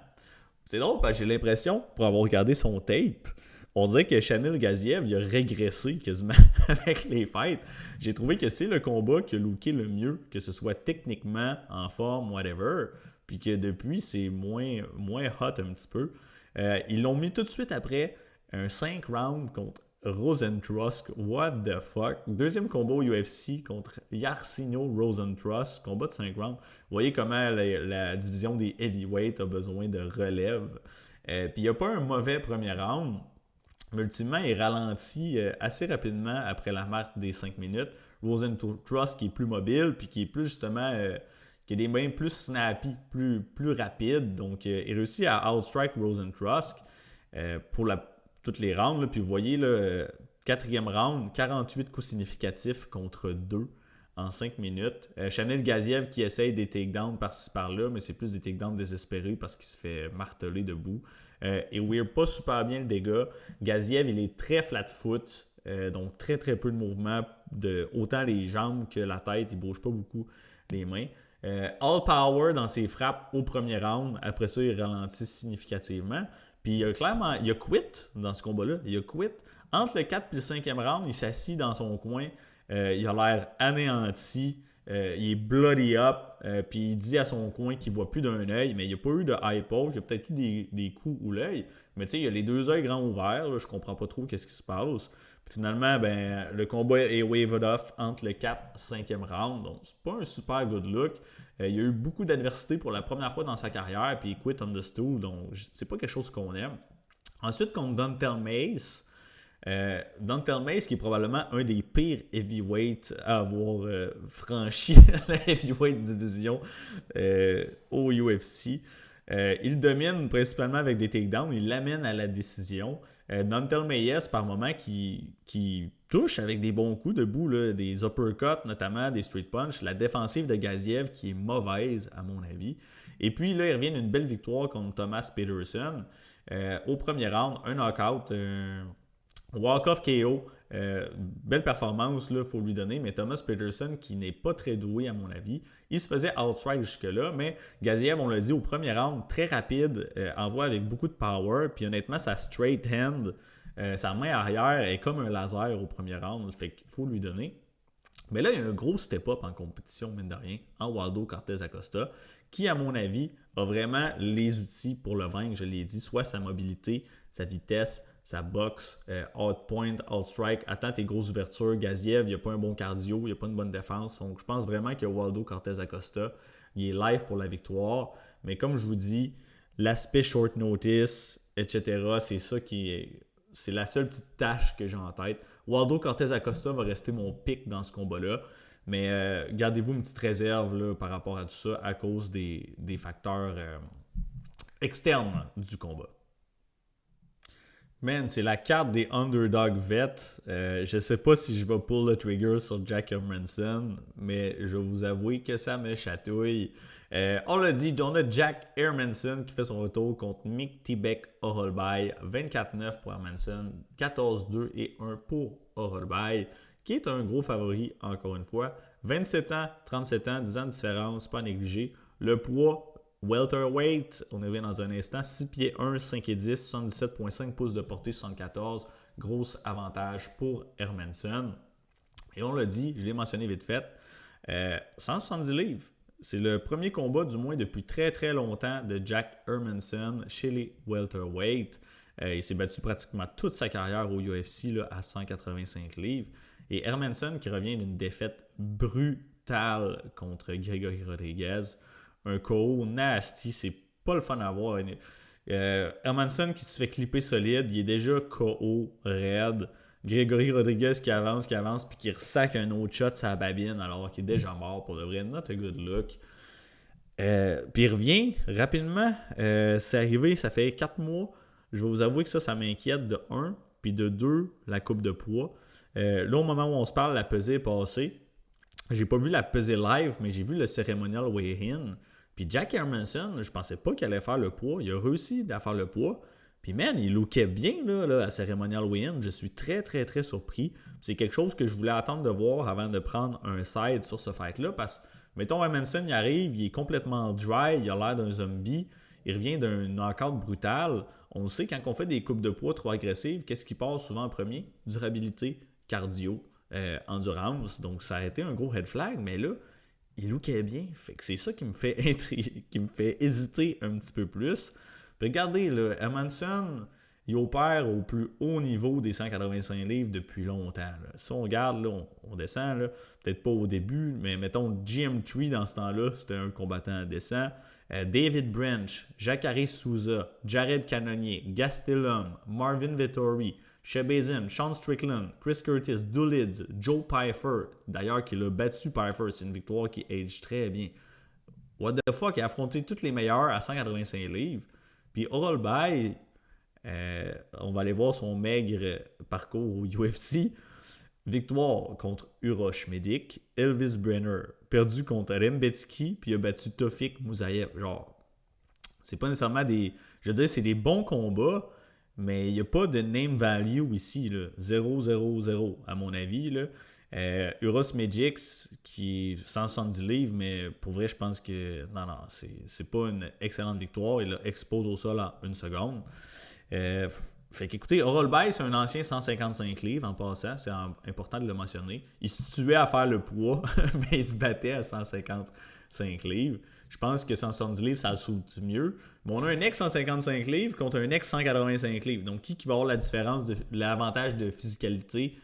S1: C'est drôle parce que j'ai l'impression, pour avoir regardé son tape, on dirait que Shamil Gaziev il a régressé quasiment avec les fights. J'ai trouvé que c'est le combat qui a looké le mieux, que ce soit techniquement, en forme, whatever. Puis que depuis, c'est moins hot un petit peu. Ils l'ont mis tout de suite après un 5 rounds contre Rosenstruck. What the fuck? Deuxième combat au UFC contre Yarsinho Rosenstruck. Combat de 5 rounds. Vous voyez comment la division des heavyweights a besoin de relève. Puis il n'y a pas un mauvais premier round. Mais ultimement, il ralentit assez rapidement après la marque des 5 minutes. Rosenstruck qui est plus mobile, puis qui est plus justement... qui a des mains plus snappy, plus rapides. Donc, il réussit à outstrike Rosenstruck pour toutes les rounds. Là. Puis vous voyez, le 4e round, 48 coups significatifs contre 2 en 5 minutes. Shamil Gaziev qui essaye des takedowns par-ci par-là, mais c'est plus des takedowns désespérés parce qu'il se fait marteler debout. Et weird pas super bien le dégât. Gaziev, il est très flat-foot, donc très très peu de mouvement, autant les jambes que la tête, il bouge pas beaucoup les mains. All power dans ses frappes au premier round. Après ça, il ralentit significativement. Puis clairement, il a quit dans ce combat-là. Il a quit. Entre le 4 et le 5e round, il s'assit dans son coin. Il a l'air anéanti. Il est bloody up. Puis il dit à son coin qu'il ne voit plus d'un œil. Mais il n'y a pas eu de eye poke. Il y a peut-être eu des coups ou l'œil. Mais tu sais, il a les 2 œils grands ouverts. Là, je comprends pas trop qu'est-ce qui se passe. Puis finalement, le combat est waved off entre le 4 et 5e round. Donc, c'est pas un super good look. Il y a eu beaucoup d'adversité pour la première fois dans sa carrière. Puis il quit on the stool. Donc, c'est pas quelque chose qu'on aime. Ensuite, contre Dontel Mace. Dontel Mace, qui est probablement un des pires heavyweights à avoir franchi la heavyweight division au UFC. Il domine principalement avec des takedowns. Il l'amène à la décision. Dontel Mace, par moment, qui touche avec des bons coups debout, là, des uppercuts notamment, des street punch. La défensive de Gaziev qui est mauvaise, à mon avis. Et puis là, il revient d'une belle victoire contre Thomas Peterson. Au premier round, un knockout, walk-off KO Belle performance, il faut lui donner, mais Thomas Peterson, qui n'est pas très doué à mon avis, il se faisait outstrike jusque-là, mais Gaziev, on l'a dit, au premier round, très rapide, envoie avec beaucoup de power, puis honnêtement, sa straight hand, sa main arrière est comme un laser au premier round, fait qu'il faut lui donner. Mais là, il y a un gros step-up en compétition, mine de rien, en Waldo Cortez Acosta, qui, à mon avis, a vraiment les outils pour le vaincre, je l'ai dit, soit sa mobilité, sa vitesse, sa boxe, out-point, out-strike, attends tes grosses ouvertures. Gaziev, il n'y a pas un bon cardio, il n'y a pas une bonne défense. Donc, je pense vraiment que Waldo Cortez Acosta, il est live pour la victoire. Mais comme je vous dis, l'aspect short notice, etc., c'est ça qui est... C'est la seule petite tâche que j'ai en tête. Waldo Cortez Acosta va rester mon pick dans ce combat-là. Mais gardez-vous une petite réserve là, par rapport à tout ça à cause des facteurs externes du combat. Man, c'est la carte des underdog vets. Je sais pas si je vais pull le trigger sur Jack Hermansson, mais je vais vous avouer que ça me chatouille. On l'a dit, on a Jack Hermansson qui fait son retour contre Mick Tibek Horolbay. 24-9 pour Hermansson, 14-2 et 1 pour Horolbay, qui est un gros favori encore une fois. 27 ans, 37 ans, 10 ans de différence, pas négligé. Le poids, welterweight, on revient dans un instant, 6 pieds 1, 5 et 10, 77,5 pouces de portée, 74. Gros avantage pour Hermansson. Et on l'a dit, je l'ai mentionné vite fait, 170 livres. C'est le premier combat, du moins depuis très très longtemps, de Jack Hermansson chez les welterweight. Il s'est battu pratiquement toute sa carrière au UFC là, à 185 livres. Et Hermansson qui revient d'une défaite brutale contre Gregory Rodriguez. Un KO nasty, c'est pas le fun à voir. Hermansson qui se fait clipper solide, il est déjà KO raide. Gregory Rodriguez qui avance, puis qui ressac un autre shot sa babine alors qu'il est déjà mort pour de vrai. Not a good look. Puis il revient rapidement. C'est arrivé, ça fait 4 mois. Je vais vous avouer que ça m'inquiète de 1, puis de 2, la coupe de poids. Là, au moment où on se parle, la pesée est passée. J'ai pas vu la pesée live, mais j'ai vu le cérémonial weigh-in. Puis Jack Hermansson, je pensais pas qu'il allait faire le poids. Il a réussi à faire le poids. Puis man, il lookait bien là, à cérémonial weigh-in. Je suis très, très, très surpris. C'est quelque chose que je voulais attendre de voir avant de prendre un side sur ce fight-là. Parce que, mettons, Hermansson, il arrive, il est complètement dry, il a l'air d'un zombie. Il revient d'un knockout brutal. On le sait, quand on fait des coupes de poids trop agressives, qu'est-ce qui passe souvent en premier? Durabilité, cardio, endurance. Donc, ça a été un gros red flag. Mais là, il lookait bien. Fait que c'est ça qui me fait qui me fait hésiter un petit peu plus. Puis regardez, là, Hermansson, il opère au plus haut niveau des 185 livres depuis longtemps. Là. Si on regarde, là, on descend, là, peut-être pas au début, mais mettons GM3 dans ce temps-là, c'était un combattant décent. David Branch, Jacare Souza, Jared Cannonier, Gastelum, Marvin Vettori, Shebazin, Sean Strickland, Chris Curtis, Doolittle, Joe Pyfer, d'ailleurs qui l'a battu Pyfer, c'est une victoire qui age très bien. What the fuck, il a affronté tous les meilleurs à 185 livres. Puis Horolbay, on va aller voir son maigre parcours au UFC. Victoire contre Urosh Medic, Elvis Brenner, perdu contre Rembetsky, puis il a battu Tofik Moussaïev. Genre, c'est pas nécessairement des... Je veux dire, c'est des bons combats, mais il n'y a pas de name value ici, là. 0-0-0, à mon avis, là. Uros Medic, qui est 170 livres, mais pour vrai, je pense que non, c'est pas une excellente victoire. Il l'expose au sol en 1 seconde. Fait qu'écoutez, Horolbay, c'est un ancien 155 livres en passant, c'est important de le mentionner. Il se tuait à faire le poids, mais il se battait à 155 livres. Je pense que 170 livres, ça le soude mieux. Mais on a un ex 155 livres contre un ex 185 livres. Donc, qui va avoir la différence, l'avantage de physicalité,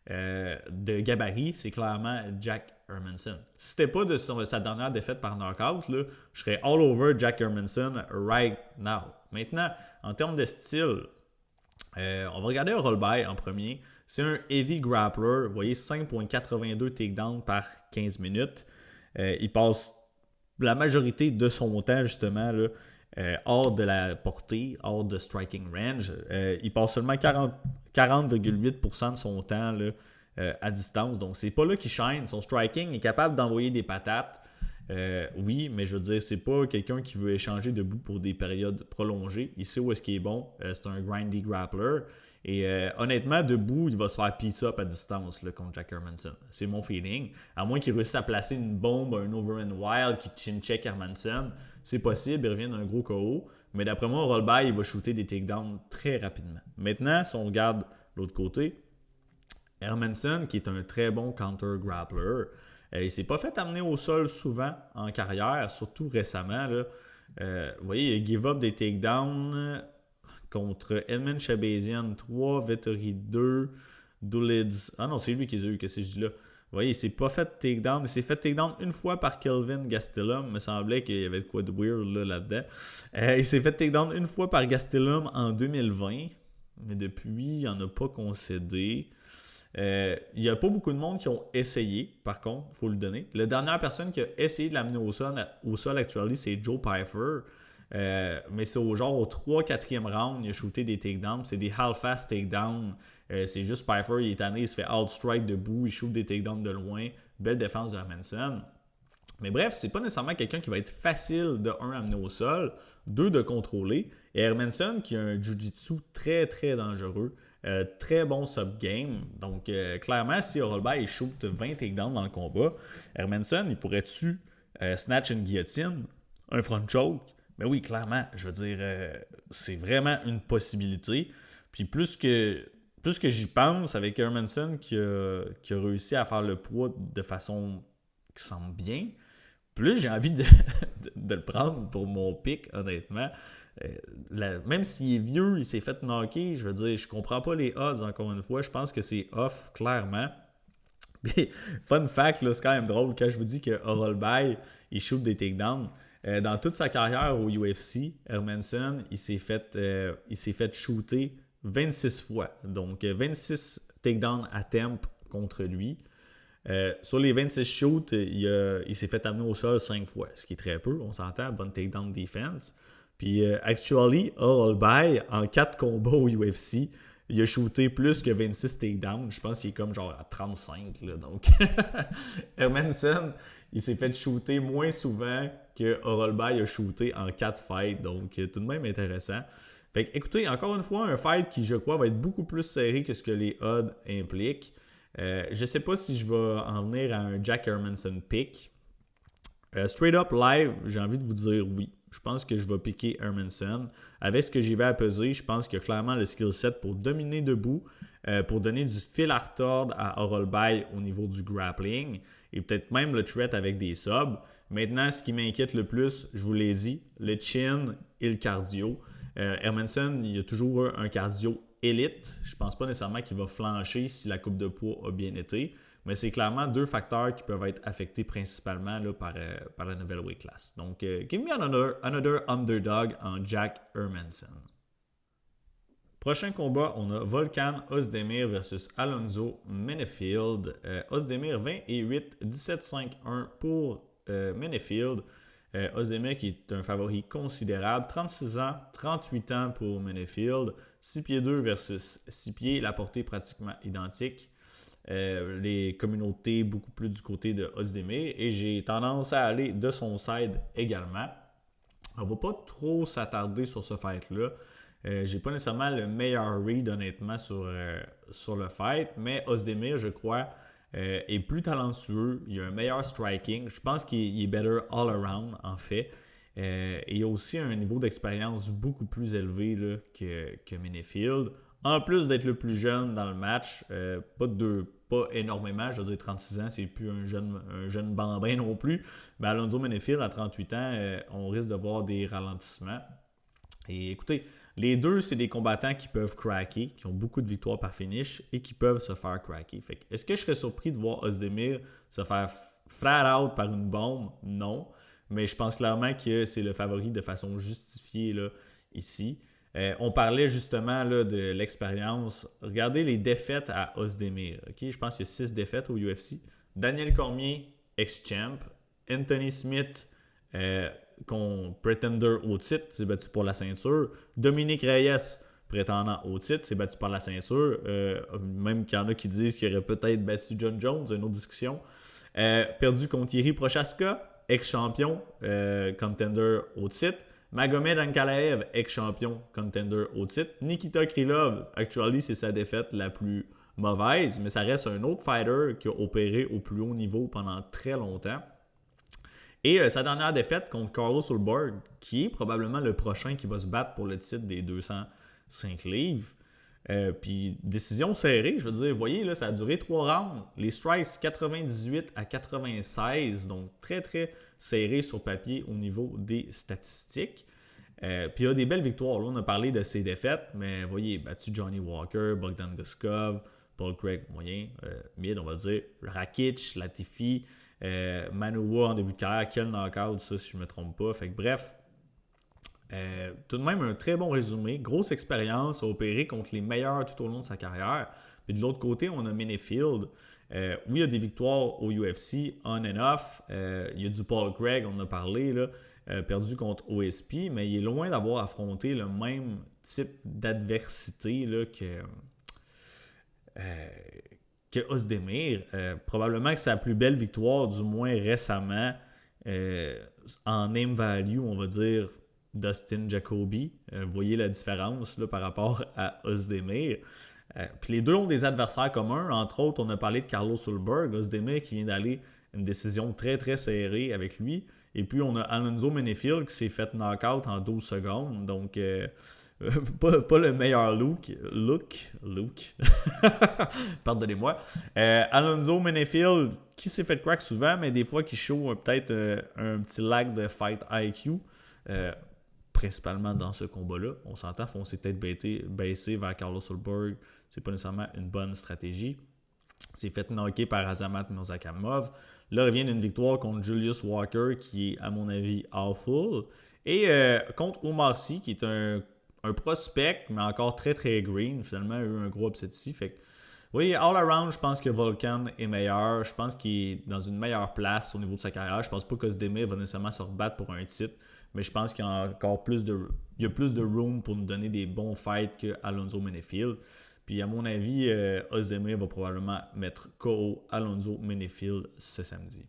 S1: de gabarit, c'est clairement Jack Hermansson. Si c'était pas de sa dernière défaite par knockout, là, je serais all over Jack Hermansson right now. Maintenant, en termes de style, on va regarder Horolbay en premier. C'est un heavy grappler. Vous voyez, 5.82 takedown par 15 minutes. Il passe la majorité de son temps, justement, là, hors de la portée, hors de striking range. Il passe seulement 40,8% de son temps là, à distance. Donc, c'est pas là qu'il shine. Son striking est capable d'envoyer des patates. Oui, mais je veux dire, c'est pas quelqu'un qui veut échanger debout pour des périodes prolongées. Il sait où est-ce qu'il est bon. C'est un grindy grappler. Et honnêtement, debout, il va se faire piece-up à distance là, contre Jack Hermanson. C'est mon feeling. À moins qu'il réussisse à placer une bombe, un over and wild qui chin-check Hermanson, c'est possible, il revient d'un gros KO. Mais d'après moi, Rollby, il va shooter des takedowns très rapidement. Maintenant, si on regarde l'autre côté, Hermanson, qui est un très bon counter-grappler, il ne s'est pas fait amener au sol souvent en carrière, surtout récemment. Là. Vous voyez, il give up des takedowns contre Edmund Shabazian 3, Vettori 2, Dulids. Ah non, c'est lui qui a eu, que c'est juste là. Vous voyez, il s'est pas fait takedown. Il s'est fait takedown une fois par Kelvin Gastelum. Il me semblait qu'il y avait de quoi de weird là-dedans. Il s'est fait takedown une fois par Gastelum en 2020. Mais depuis, il n'en a pas concédé. Il n'y a pas beaucoup de monde qui ont essayé, par contre, il faut le donner. La dernière personne qui a essayé de l'amener au sol actuellement, c'est Joe Pyfer. Mais c'est au 3-4e round, il a shooté des takedowns. C'est des half-fast takedowns. C'est juste Pyfer, il est tanné, il se fait out-strike debout, il shoot des takedowns de loin. Belle défense de Hermanson. Mais bref, c'est pas nécessairement quelqu'un qui va être facile de 1 à amener au sol, 2 de contrôler. Et Hermanson qui a un jiu-jitsu très très dangereux. Très bon sub-game. Donc, clairement, si Rollby il shoot 20 takedowns dans le combat, Hermanson, il pourrait-tu snatch une guillotine, un front choke? Mais oui, clairement, je veux dire, c'est vraiment une possibilité. Puis plus que j'y pense, avec Hermanson qui a réussi à faire le poids de façon qui semble bien, plus j'ai envie de le prendre pour mon pick, honnêtement. Même s'il est vieux, il s'est fait knocker, je veux dire, je comprends pas les odds, encore une fois. Je pense que c'est off, clairement. Puis, fun fact, là, c'est quand même drôle, quand je vous dis que Rollby, il shoot des takedowns. Dans toute sa carrière au UFC, Hermanson, il s'est fait shooter 26 fois. Donc, 26 takedowns à temp contre lui. Sur les 26 shoots, il s'est fait amener au sol 5 fois, ce qui est très peu, on s'entend, bonne takedown defense. Puis, actually, Rollby, en 4 combats au UFC, il a shooté plus que 26 takedowns. Je pense qu'il est comme genre à 35. Là, donc, Hermanson, il s'est fait shooter moins souvent que Rollby a shooté en 4 fights. Donc, tout de même intéressant. Fait que, écoutez, encore une fois, un fight qui, je crois, va être beaucoup plus serré que ce que les odds impliquent. Je ne sais pas si je vais en venir à un Jack Hermanson pick. Straight up live, j'ai envie de vous dire oui. Je pense que je vais picker Hermanson. Avec ce que j'y vais à peser, je pense qu'il y a clairement le skill set pour dominer debout, pour donner du fil à retordre à Rollby au niveau du grappling et peut-être même le threat avec des subs. Maintenant, ce qui m'inquiète le plus, je vous l'ai dit, le chin et le cardio. Hermanson, il a toujours un cardio élite. Je ne pense pas nécessairement qu'il va flancher si la coupe de poids a bien été. Mais c'est clairement 2 facteurs qui peuvent être affectés principalement là, par la nouvelle weight class. Donc, give me another underdog en Jack Hermanson. Prochain combat, on a Volkan Ozdemir versus Alonzo Menifield. Ozdemir 20-8, 17-5-1 pour Menifield. Ozdemir qui est un favori considérable. 36 ans, 38 ans pour Menifield. 6 pieds 2 versus 6 pieds, la portée pratiquement identique. Les communautés beaucoup plus du côté de Ozdemir et j'ai tendance à aller de son side également. On ne va pas trop s'attarder sur ce fight-là. J'ai pas nécessairement le meilleur read honnêtement sur le fight, mais Ozdemir, je crois, est plus talentueux. Il a un meilleur striking. Je pense qu'il est better all around en fait. Et il a aussi un niveau d'expérience beaucoup plus élevé là, que Menifield. En plus d'être le plus jeune dans le match, pas énormément, je veux dire 36 ans, c'est plus un jeune bambin non plus. Mais Alonzo Menifield, à 38 ans, on risque de voir des ralentissements. Et écoutez, les deux, c'est des combattants qui peuvent craquer, qui ont beaucoup de victoires par finish et qui peuvent se faire craquer. Fait que, est-ce que je serais surpris de voir Ozdemir se faire flat out par une bombe? Non. Mais je pense clairement que c'est le favori de façon justifiée là, ici. On parlait justement là, de l'expérience. Regardez les défaites à Ozdemir. Okay? Je pense qu'il y a 6 défaites au UFC. Daniel Cormier, ex-champ. Anthony Smith, pretender au titre, s'est battu pour la ceinture. Dominique Reyes, prétendant au titre, s'est battu par la ceinture. Même qu'il y en a qui disent qu'il aurait peut-être battu John Jones, une autre discussion. Perdu contre Thierry Prochaska. ex-champion, contender au titre. Magomed Ankalaev, ex-champion, contender au titre. Nikita Krylov, actually, c'est sa défaite la plus mauvaise, mais ça reste un autre fighter qui a opéré au plus haut niveau pendant très longtemps. Et sa dernière défaite contre Carlos Ulberg, qui est probablement le prochain qui va se battre pour le titre des 205 livres. Puis décision serrée, je veux dire, vous voyez, là, ça a duré 3 rounds. Les strikes 98 à 96, donc très très serré sur papier au niveau des statistiques. Puis il y a des belles victoires. Là, on a parlé de ses défaites, mais vous voyez, battu Johnny Walker, Bogdan Guskov, Paul Craig moyen, mid, on va dire, Rakic, Latifi, Manuwa en début de carrière, quel knockout, ça, si je ne me trompe pas. Fait que bref, tout de même un très bon résumé, grosse expérience, a opéré contre les meilleurs tout au long de sa carrière. Puis de l'autre côté, on a Menifield. Oui, il y a des victoires au UFC, on and off. Il y a du Paul Craig, on en a parlé, là, perdu contre OSP, mais il est loin d'avoir affronté le même type d'adversité là, que Ozdemir. Probablement que sa plus belle victoire, du moins récemment, en name value, on va dire, Dustin Jacoby. Vous voyez la différence là, par rapport à Ozdemir. Puis les deux ont des adversaires communs. Entre autres, on a parlé de Carlos Ulberg. Ozdemir qui vient d'aller une décision très très serrée avec lui. Et puis on a Alonzo Menifield qui s'est fait knock-out en 12 secondes. Donc pas le meilleur look. Pardonnez-moi. Alonzo Menifield qui s'est fait crack souvent, mais des fois qui show peut-être un petit lag de fight IQ. Principalement dans ce combat-là. On s'entend, foncer tête baissée vers Carlos Ulberg, c'est pas nécessairement une bonne stratégie. C'est fait knocker par Azamat Murzakamov. Là, il revient d'une victoire contre Julius Walker, qui est, à mon avis, awful. Et contre Omar Sy, qui est un prospect, mais encore très, très green. Finalement, il a eu un gros upset ici. Fait que, oui, all around, je pense que Volkan est meilleur. Je pense qu'il est dans une meilleure place au niveau de sa carrière. Je pense pas qu'Ozdemir va nécessairement se rebattre pour un titre. Mais je pense qu'il y a encore plus de room pour nous donner des bons fights que Alonzo Menifield. Puis à mon avis, Ozdemir va probablement mettre KO Alonzo Menifield ce samedi.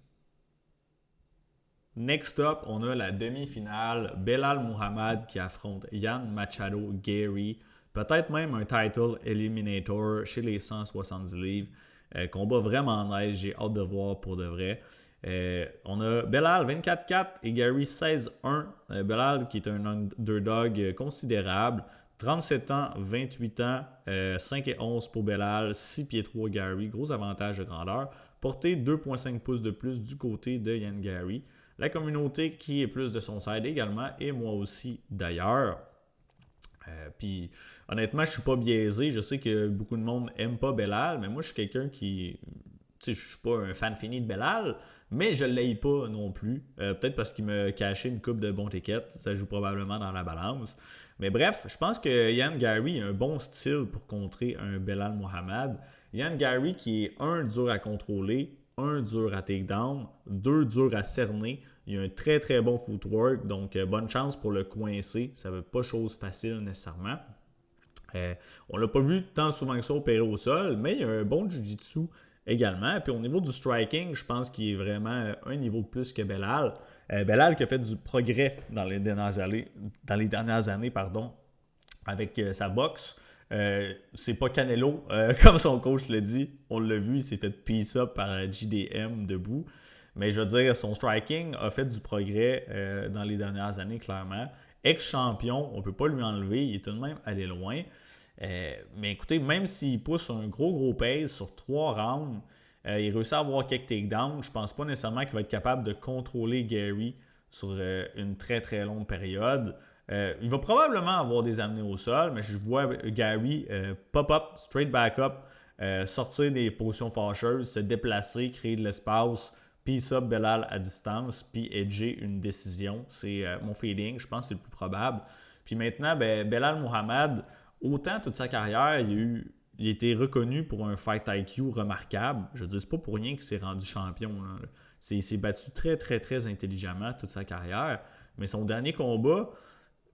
S1: Next up, on a la demi-finale. Belal Muhammad qui affronte Yann Machado Gary. Peut-être même un title eliminator chez les 170 livres. Combat vraiment nice, j'ai hâte de voir pour de vrai. On a Belal 24-4 et Gary 16-1. Belal qui est un underdog considérable. 37 ans, 28 ans, 5 et 11 pour Belal, 6 pieds 3 Gary. Gros avantage de grandeur. Portée 2,5 pouces de plus du côté de Yann Gary. La communauté qui est plus de son side également et moi aussi d'ailleurs. Puis honnêtement, je suis pas biaisé. Je sais que beaucoup de monde n'aime pas Belal, mais moi je suis quelqu'un qui... Tu sais, je suis pas un fan fini de Belal, mais je ne l'aille pas non plus. Peut-être parce qu'il m'a caché une coupe de bons tickets. Ça joue probablement dans la balance. Mais bref, je pense que Yann Gary a un bon style pour contrer un Belal Muhammad. Yann Gary qui est un dur à contrôler, un dur à takedown, 2 dur à cerner. Il a un très très bon footwork, donc bonne chance pour le coincer. Ça ne veut pas chose facile nécessairement. On ne l'a pas vu tant souvent que ça opérer au sol, mais il a un bon jiu-jitsu également. Puis au niveau du striking, je pense qu'il est vraiment un niveau de plus que Belal. Belal qui a fait du progrès dans les dernières années, avec sa boxe. C'est pas Canelo, comme son coach l'a dit. On l'a vu, il s'est fait piece up par JDM debout. Mais je veux dire, son striking a fait du progrès dans les dernières années, clairement. Ex-champion, on ne peut pas lui enlever. Il est tout de même allé loin. Mais écoutez, même s'il pousse un gros pace sur 3 rounds, il réussit à avoir quelques takedowns. Je pense pas nécessairement qu'il va être capable de contrôler Gary sur une très très longue période. Il va probablement avoir des amenés au sol, mais je vois Gary pop-up, straight back up, sortir des positions fâcheuses, se déplacer, créer de l'espace, piece up Belal à distance, puis edger une décision. C'est mon feeling, je pense que c'est le plus probable. Puis maintenant, Belal Muhammad, autant toute sa carrière, il a été reconnu pour un fight IQ remarquable. Je ne dis pas pour rien qu'il s'est rendu champion. Là. Il s'est battu très, très, très intelligemment toute sa carrière. Mais son dernier combat,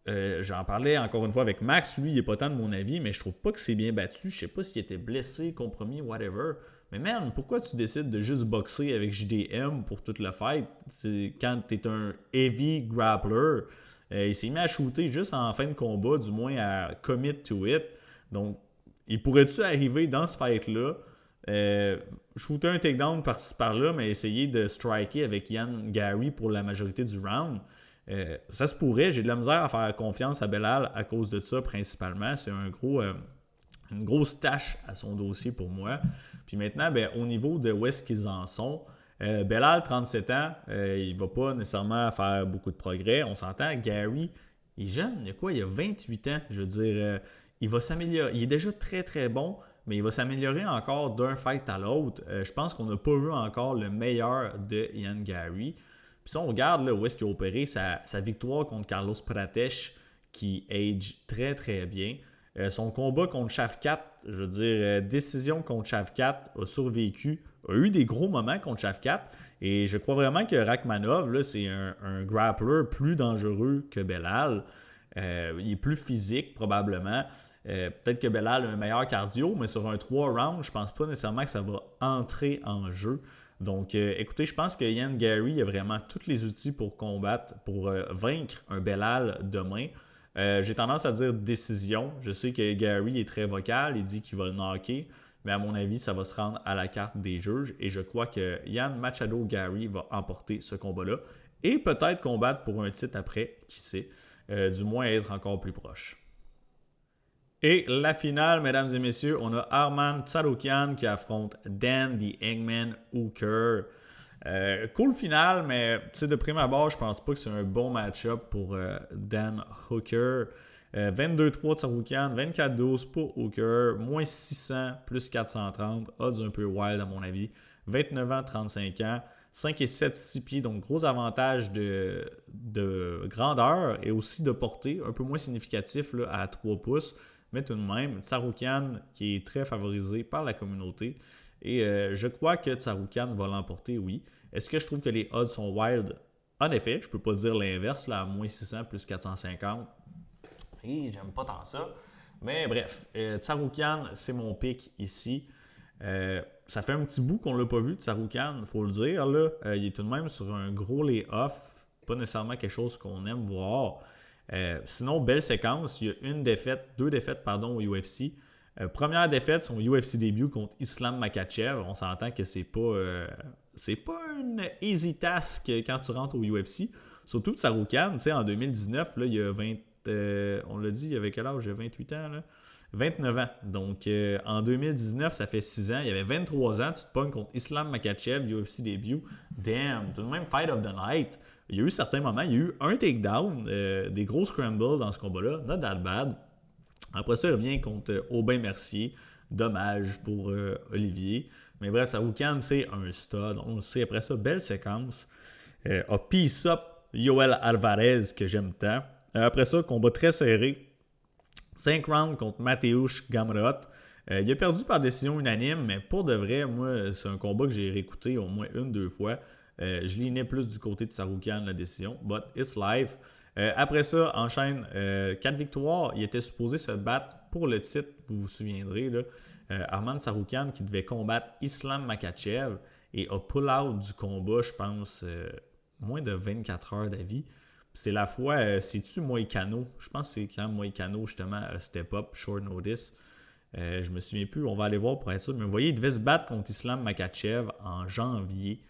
S1: j'en parlais encore une fois avec Max. Lui, il n'est pas tant de mon avis, mais je trouve pas que c'est bien battu. Je ne sais pas s'il était blessé, compromis, whatever. Mais man, pourquoi tu décides de juste boxer avec JDM pour toute la fight? C'est quand tu es un heavy grappler, il s'est mis à shooter juste en fin de combat, du moins à commit to it. Donc, il pourrait-tu arriver dans ce fight-là, shooter un takedown par-ci par-là, mais essayer de striker avec Ian Gary pour la majorité du round? Ça se pourrait. J'ai de la misère à faire confiance à Belal à cause de ça principalement. C'est une grosse tâche à son dossier pour moi. Puis maintenant, au niveau de où est-ce qu'ils en sont, Belal, 37 ans, il ne va pas nécessairement faire beaucoup de progrès. On s'entend, Gary, il est jeune, il a 28 ans. Je veux dire, il va s'améliorer. Il est déjà très très bon, mais il va s'améliorer encore d'un fight à l'autre. Je pense qu'on n'a pas vu encore le meilleur de Ian Gary. Puis si on regarde là, où est-ce qu'il a opéré, sa victoire contre Carlos Prates, qui age très très bien. Son combat contre Shavkat, je veux dire, décision contre Shavkat, a survécu, a eu des gros moments contre Shavkat. Et je crois vraiment que Rakhmonov, là, c'est un grappler plus dangereux que Belal. Il est plus physique, probablement. Peut-être que Belal a un meilleur cardio, mais sur un 3 rounds, je pense pas nécessairement que ça va entrer en jeu. Donc, écoutez, je pense que Ian Gary a vraiment tous les outils pour combattre, pour vaincre un Belal demain. J'ai tendance à dire décision. Je sais que Gary est très vocal, il dit qu'il va le knocker, mais à mon avis, ça va se rendre à la carte des juges et je crois que Ian Machado Gary va emporter ce combat-là et peut-être combattre pour un titre après, qui sait, du moins être encore plus proche. Et la finale, mesdames et messieurs, on a Arman Tsarukyan qui affronte Dan the Eggman Hooker. Cool finale, mais de prime abord, je pense pas que c'est un bon match-up pour Dan Hooker. 22-3 Tsarukyan, 24-12 pour Hooker, moins 600, plus 430, odds un peu wild à mon avis. 29 ans, 35 ans, 5 et 7, 6 pieds, donc gros avantage de grandeur et aussi de portée, un peu moins significatif là, à 3 pouces. Mais tout de même, Tsarukyan qui est très favorisé par la communauté. Et je crois que Tsarukyan va l'emporter, oui. Est-ce que je trouve que les odds sont wild? En effet, je ne peux pas dire l'inverse, là, à moins 600 plus 450. Et j'aime pas tant ça. Mais bref, Tsarukyan, c'est mon pick ici. Ça fait un petit bout qu'on ne l'a pas vu, Tsarukyan, il faut le dire. Là. Il est tout de même sur un gros lay-off. Pas nécessairement quelque chose qu'on aime voir. Sinon, belle séquence. Il y a deux défaites au UFC. Première défaite, son UFC début contre Islam Makhachev. On s'entend que c'est pas une easy task quand tu rentres au UFC. Surtout Tsarukyan, en 2019, là, il y a 20, on l'a dit, il y avait quel âge? Il y a 28 ans, là? 29 ans. Donc, en 2019, ça fait 6 ans. Il y avait 23 ans. Tu te pognes contre Islam Makhachev, UFC début. Damn, tout de même Fight of the Night. Il y a eu certains moments, il y a eu un takedown, des gros scrambles dans ce combat-là. Not that bad. Après ça, il revient contre Aubin Mercier. Dommage pour Olivier. Mais bref, Tsarukyan, c'est un stud. On le sait. Après ça, belle séquence. A piece up Yoel Alvarez, que j'aime tant. Après ça, combat très serré. 5 rounds contre Mateusz Gamrot. Il a perdu par décision unanime, mais pour de vrai, moi, c'est un combat que j'ai réécouté au moins 1-2 fois. Je lignais plus du côté de Tsarukyan la décision, but it's life. Après ça, enchaîne 4 victoires. Il était supposé se battre pour le titre, vous vous souviendrez. Là. Arman Tsarukyan qui devait combattre Islam Makhachev et a pull out du combat, je pense, moins de 24 heures d'avis. C'est la fois, c'est-tu Moïcano? Je pense que c'est quand Moïcano, justement, step up, short notice. Je me souviens plus, on va aller voir pour être sûr. Mais vous voyez, il devait se battre contre Islam Makhachev en janvier.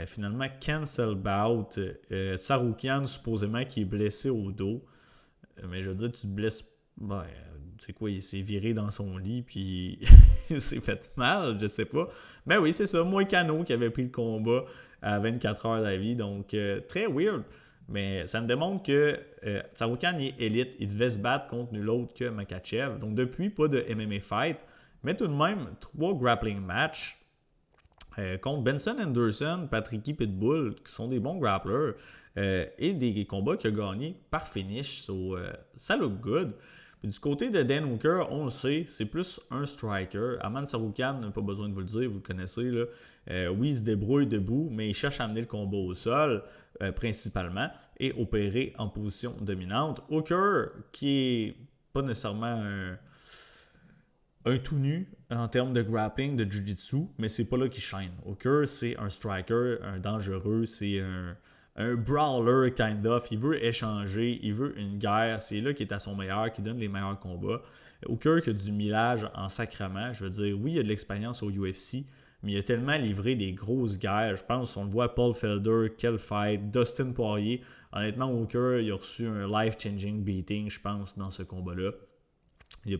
S1: Finalement, cancel bout. Tsarukyan, supposément, qui est blessé au dos. Mais je veux dire, tu te blesses... c'est quoi, il s'est viré dans son lit, puis il s'est fait mal, je sais pas. Mais oui, c'est ça, Moïcano qui avait pris le combat à 24 heures d'avis. Donc, très weird. Mais ça me démontre que Tsarukyan est élite. Il devait se battre contre nul autre que Makhachev. Donc depuis, pas de MMA fight. Mais tout de même, 3 grappling matchs contre Benson Henderson, Patricky Pitbull, qui sont des bons grapplers. Et des combats qu'il a gagnés par finish. So, ça look good. Puis du côté de Dan Hooker, on le sait, c'est plus un striker. Arman Tsarukyan, pas besoin de vous le dire, vous le connaissez. Là. Oui, il se débrouille debout, mais il cherche à amener le combat au sol, principalement, et opérer en position dominante. Hooker, qui est pas nécessairement un tout nu en termes de grappling, de jiu-jitsu, mais c'est pas là qu'il shine. Hooker, c'est un striker, un dangereux, c'est un brawler kind of. Il veut échanger, il veut une guerre. C'est là qu'il est à son meilleur, qu'il donne les meilleurs combats. Hooker qui a du millage en sacrement. Je veux dire, oui, il a de l'expérience au UFC, mais il a tellement livré des grosses guerres. Je pense, on le voit Paul Felder, quel fight, Dustin Poirier. Honnêtement, Hooker, il a reçu un life-changing beating, je pense, dans ce combat-là. On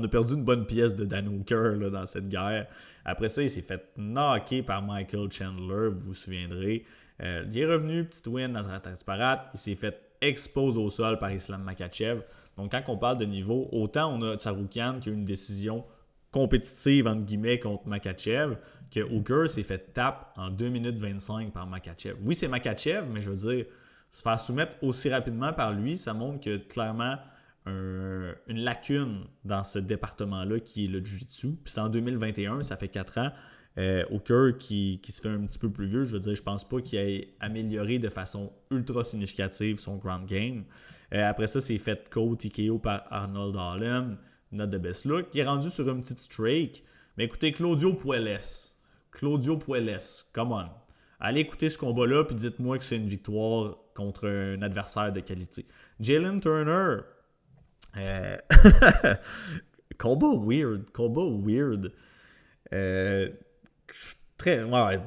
S1: a perdu une bonne pièce de Dan Hooker là, dans cette guerre. Après ça, il s'est fait knocker par Michael Chandler, vous vous souviendrez. Il est revenu, petite win dans un disparate. Il s'est fait expose au sol par Islam Makhachev. Donc, quand on parle de niveau, autant on a Tsarukyan qui a eu une décision compétitive, entre guillemets, contre Makhachev, que Hooker s'est fait tape en 2 minutes 25 par Makhachev. Oui, c'est Makhachev, mais je veux dire, se faire soumettre aussi rapidement par lui, ça montre que clairement une lacune dans ce département-là qui est le Jiu-Jitsu. Puis c'est en 2021, ça fait 4 ans. Hooker qui se fait un petit peu plus vieux, je veux dire, je pense pas qu'il ait amélioré de façon ultra significative son ground game. Après ça, c'est fait TKO par Arnold Allen, not the best look, qui est rendu sur une petite streak. Mais écoutez, Claudio Puelles, come on. Allez écouter ce combat-là, puis dites-moi que c'est une victoire contre un adversaire de qualité. Jalen Turner, combat weird.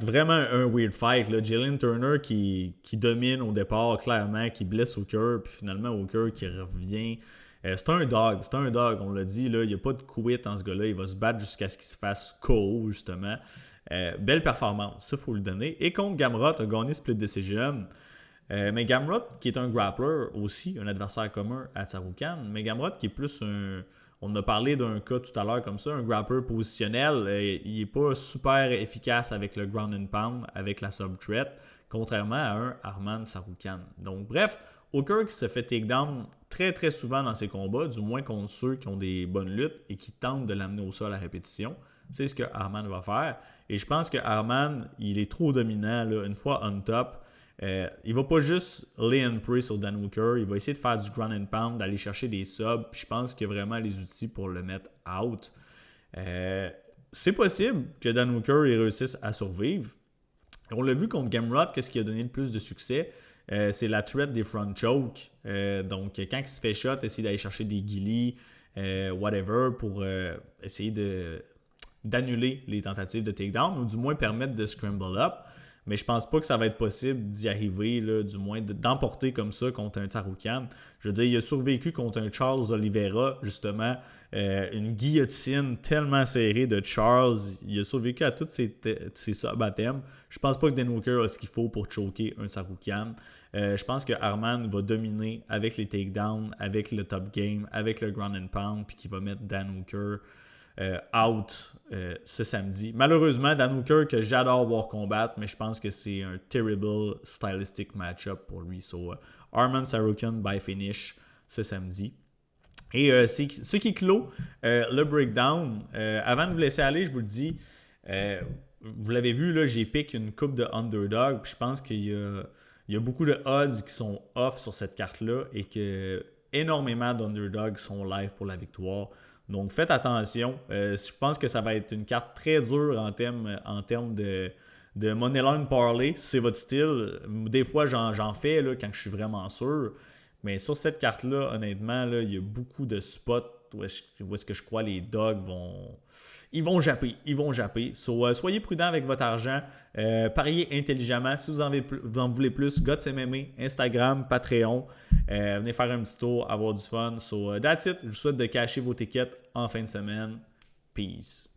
S1: Vraiment un weird fight. Là. Jalen Turner qui domine au départ, clairement, qui blesse Hooker, puis finalement Hooker qui revient. C'est un dog, on l'a dit. Là, il n'y a pas de quit en ce gars-là. Il va se battre jusqu'à ce qu'il se fasse KO, justement. Belle performance, ça, il faut le donner. Et contre Gamrot, a gagné split decision. Mais Gamrot, qui est un grappler aussi, un adversaire commun à Tsarukyan, mais Gamrot qui est plus un... On a parlé d'un cas tout à l'heure comme ça, un grappler positionnel. Il n'est pas super efficace avec le ground and pound, avec la sub-threat, contrairement à un Arman Tsarukyan. Donc bref, Hooker qui se fait takedown très très souvent dans ses combats, du moins contre ceux qui ont des bonnes luttes et qui tentent de l'amener au sol à répétition. C'est ce que Arman va faire. Et je pense que Arman, il est trop dominant là, une fois on top. Il va pas juste lay and pray sur Dan Hooker, il va essayer de faire du ground and pound, d'aller chercher des subs, puis je pense qu'il y a vraiment les outils pour le mettre out. C'est possible que Dan Hooker il réussisse à survivre. On l'a vu contre Gamrot, qu'est-ce qui a donné le plus de succès? C'est la threat des front choke. Donc, quand il se fait shot, essayer d'aller chercher des ghillies, whatever, pour essayer d'annuler les tentatives de takedown, ou du moins permettre de scramble up. Mais je pense pas que ça va être possible d'y arriver, là, du moins d'emporter comme ça contre un Tsarukyan. Je veux dire, il a survécu contre un Charles Oliveira, justement, une guillotine tellement serrée de Charles. Il a survécu à tous ces sub-baptêmes. Je pense pas que Dan Hooker a ce qu'il faut pour choquer un Tsarukyan. Je pense que Arman va dominer avec les takedowns, avec le top game, avec le ground and pound, puis qu'il va mettre Dan Hooker out ce samedi. Malheureusement, Dan Hooker, que j'adore voir combattre, mais je pense que c'est un terrible stylistic match-up pour lui. So, Arman Tsarukyan by finish ce samedi. Et c'est ce qui clôt le breakdown. Avant de vous laisser aller, je vous le dis, vous l'avez vu, là, j'ai pick une coupe de underdog, puis je pense qu'il y a beaucoup de odds qui sont off sur cette carte-là et que énormément d'underdogs sont live pour la victoire. Donc, faites attention. Je pense que ça va être une carte très dure en termes de Moneyline Parlay. C'est votre style. Des fois, j'en fais là, quand je suis vraiment sûr. Mais sur cette carte-là, honnêtement, là, il y a beaucoup de spots où est-ce que je crois les dogs vont... Ils vont japper. So, soyez prudents avec votre argent. Pariez intelligemment. Si vous en voulez plus, Guts MMA, Instagram, Patreon. Venez faire un petit tour, avoir du fun. So, that's it. Je vous souhaite de cacher vos tickets en fin de semaine. Peace.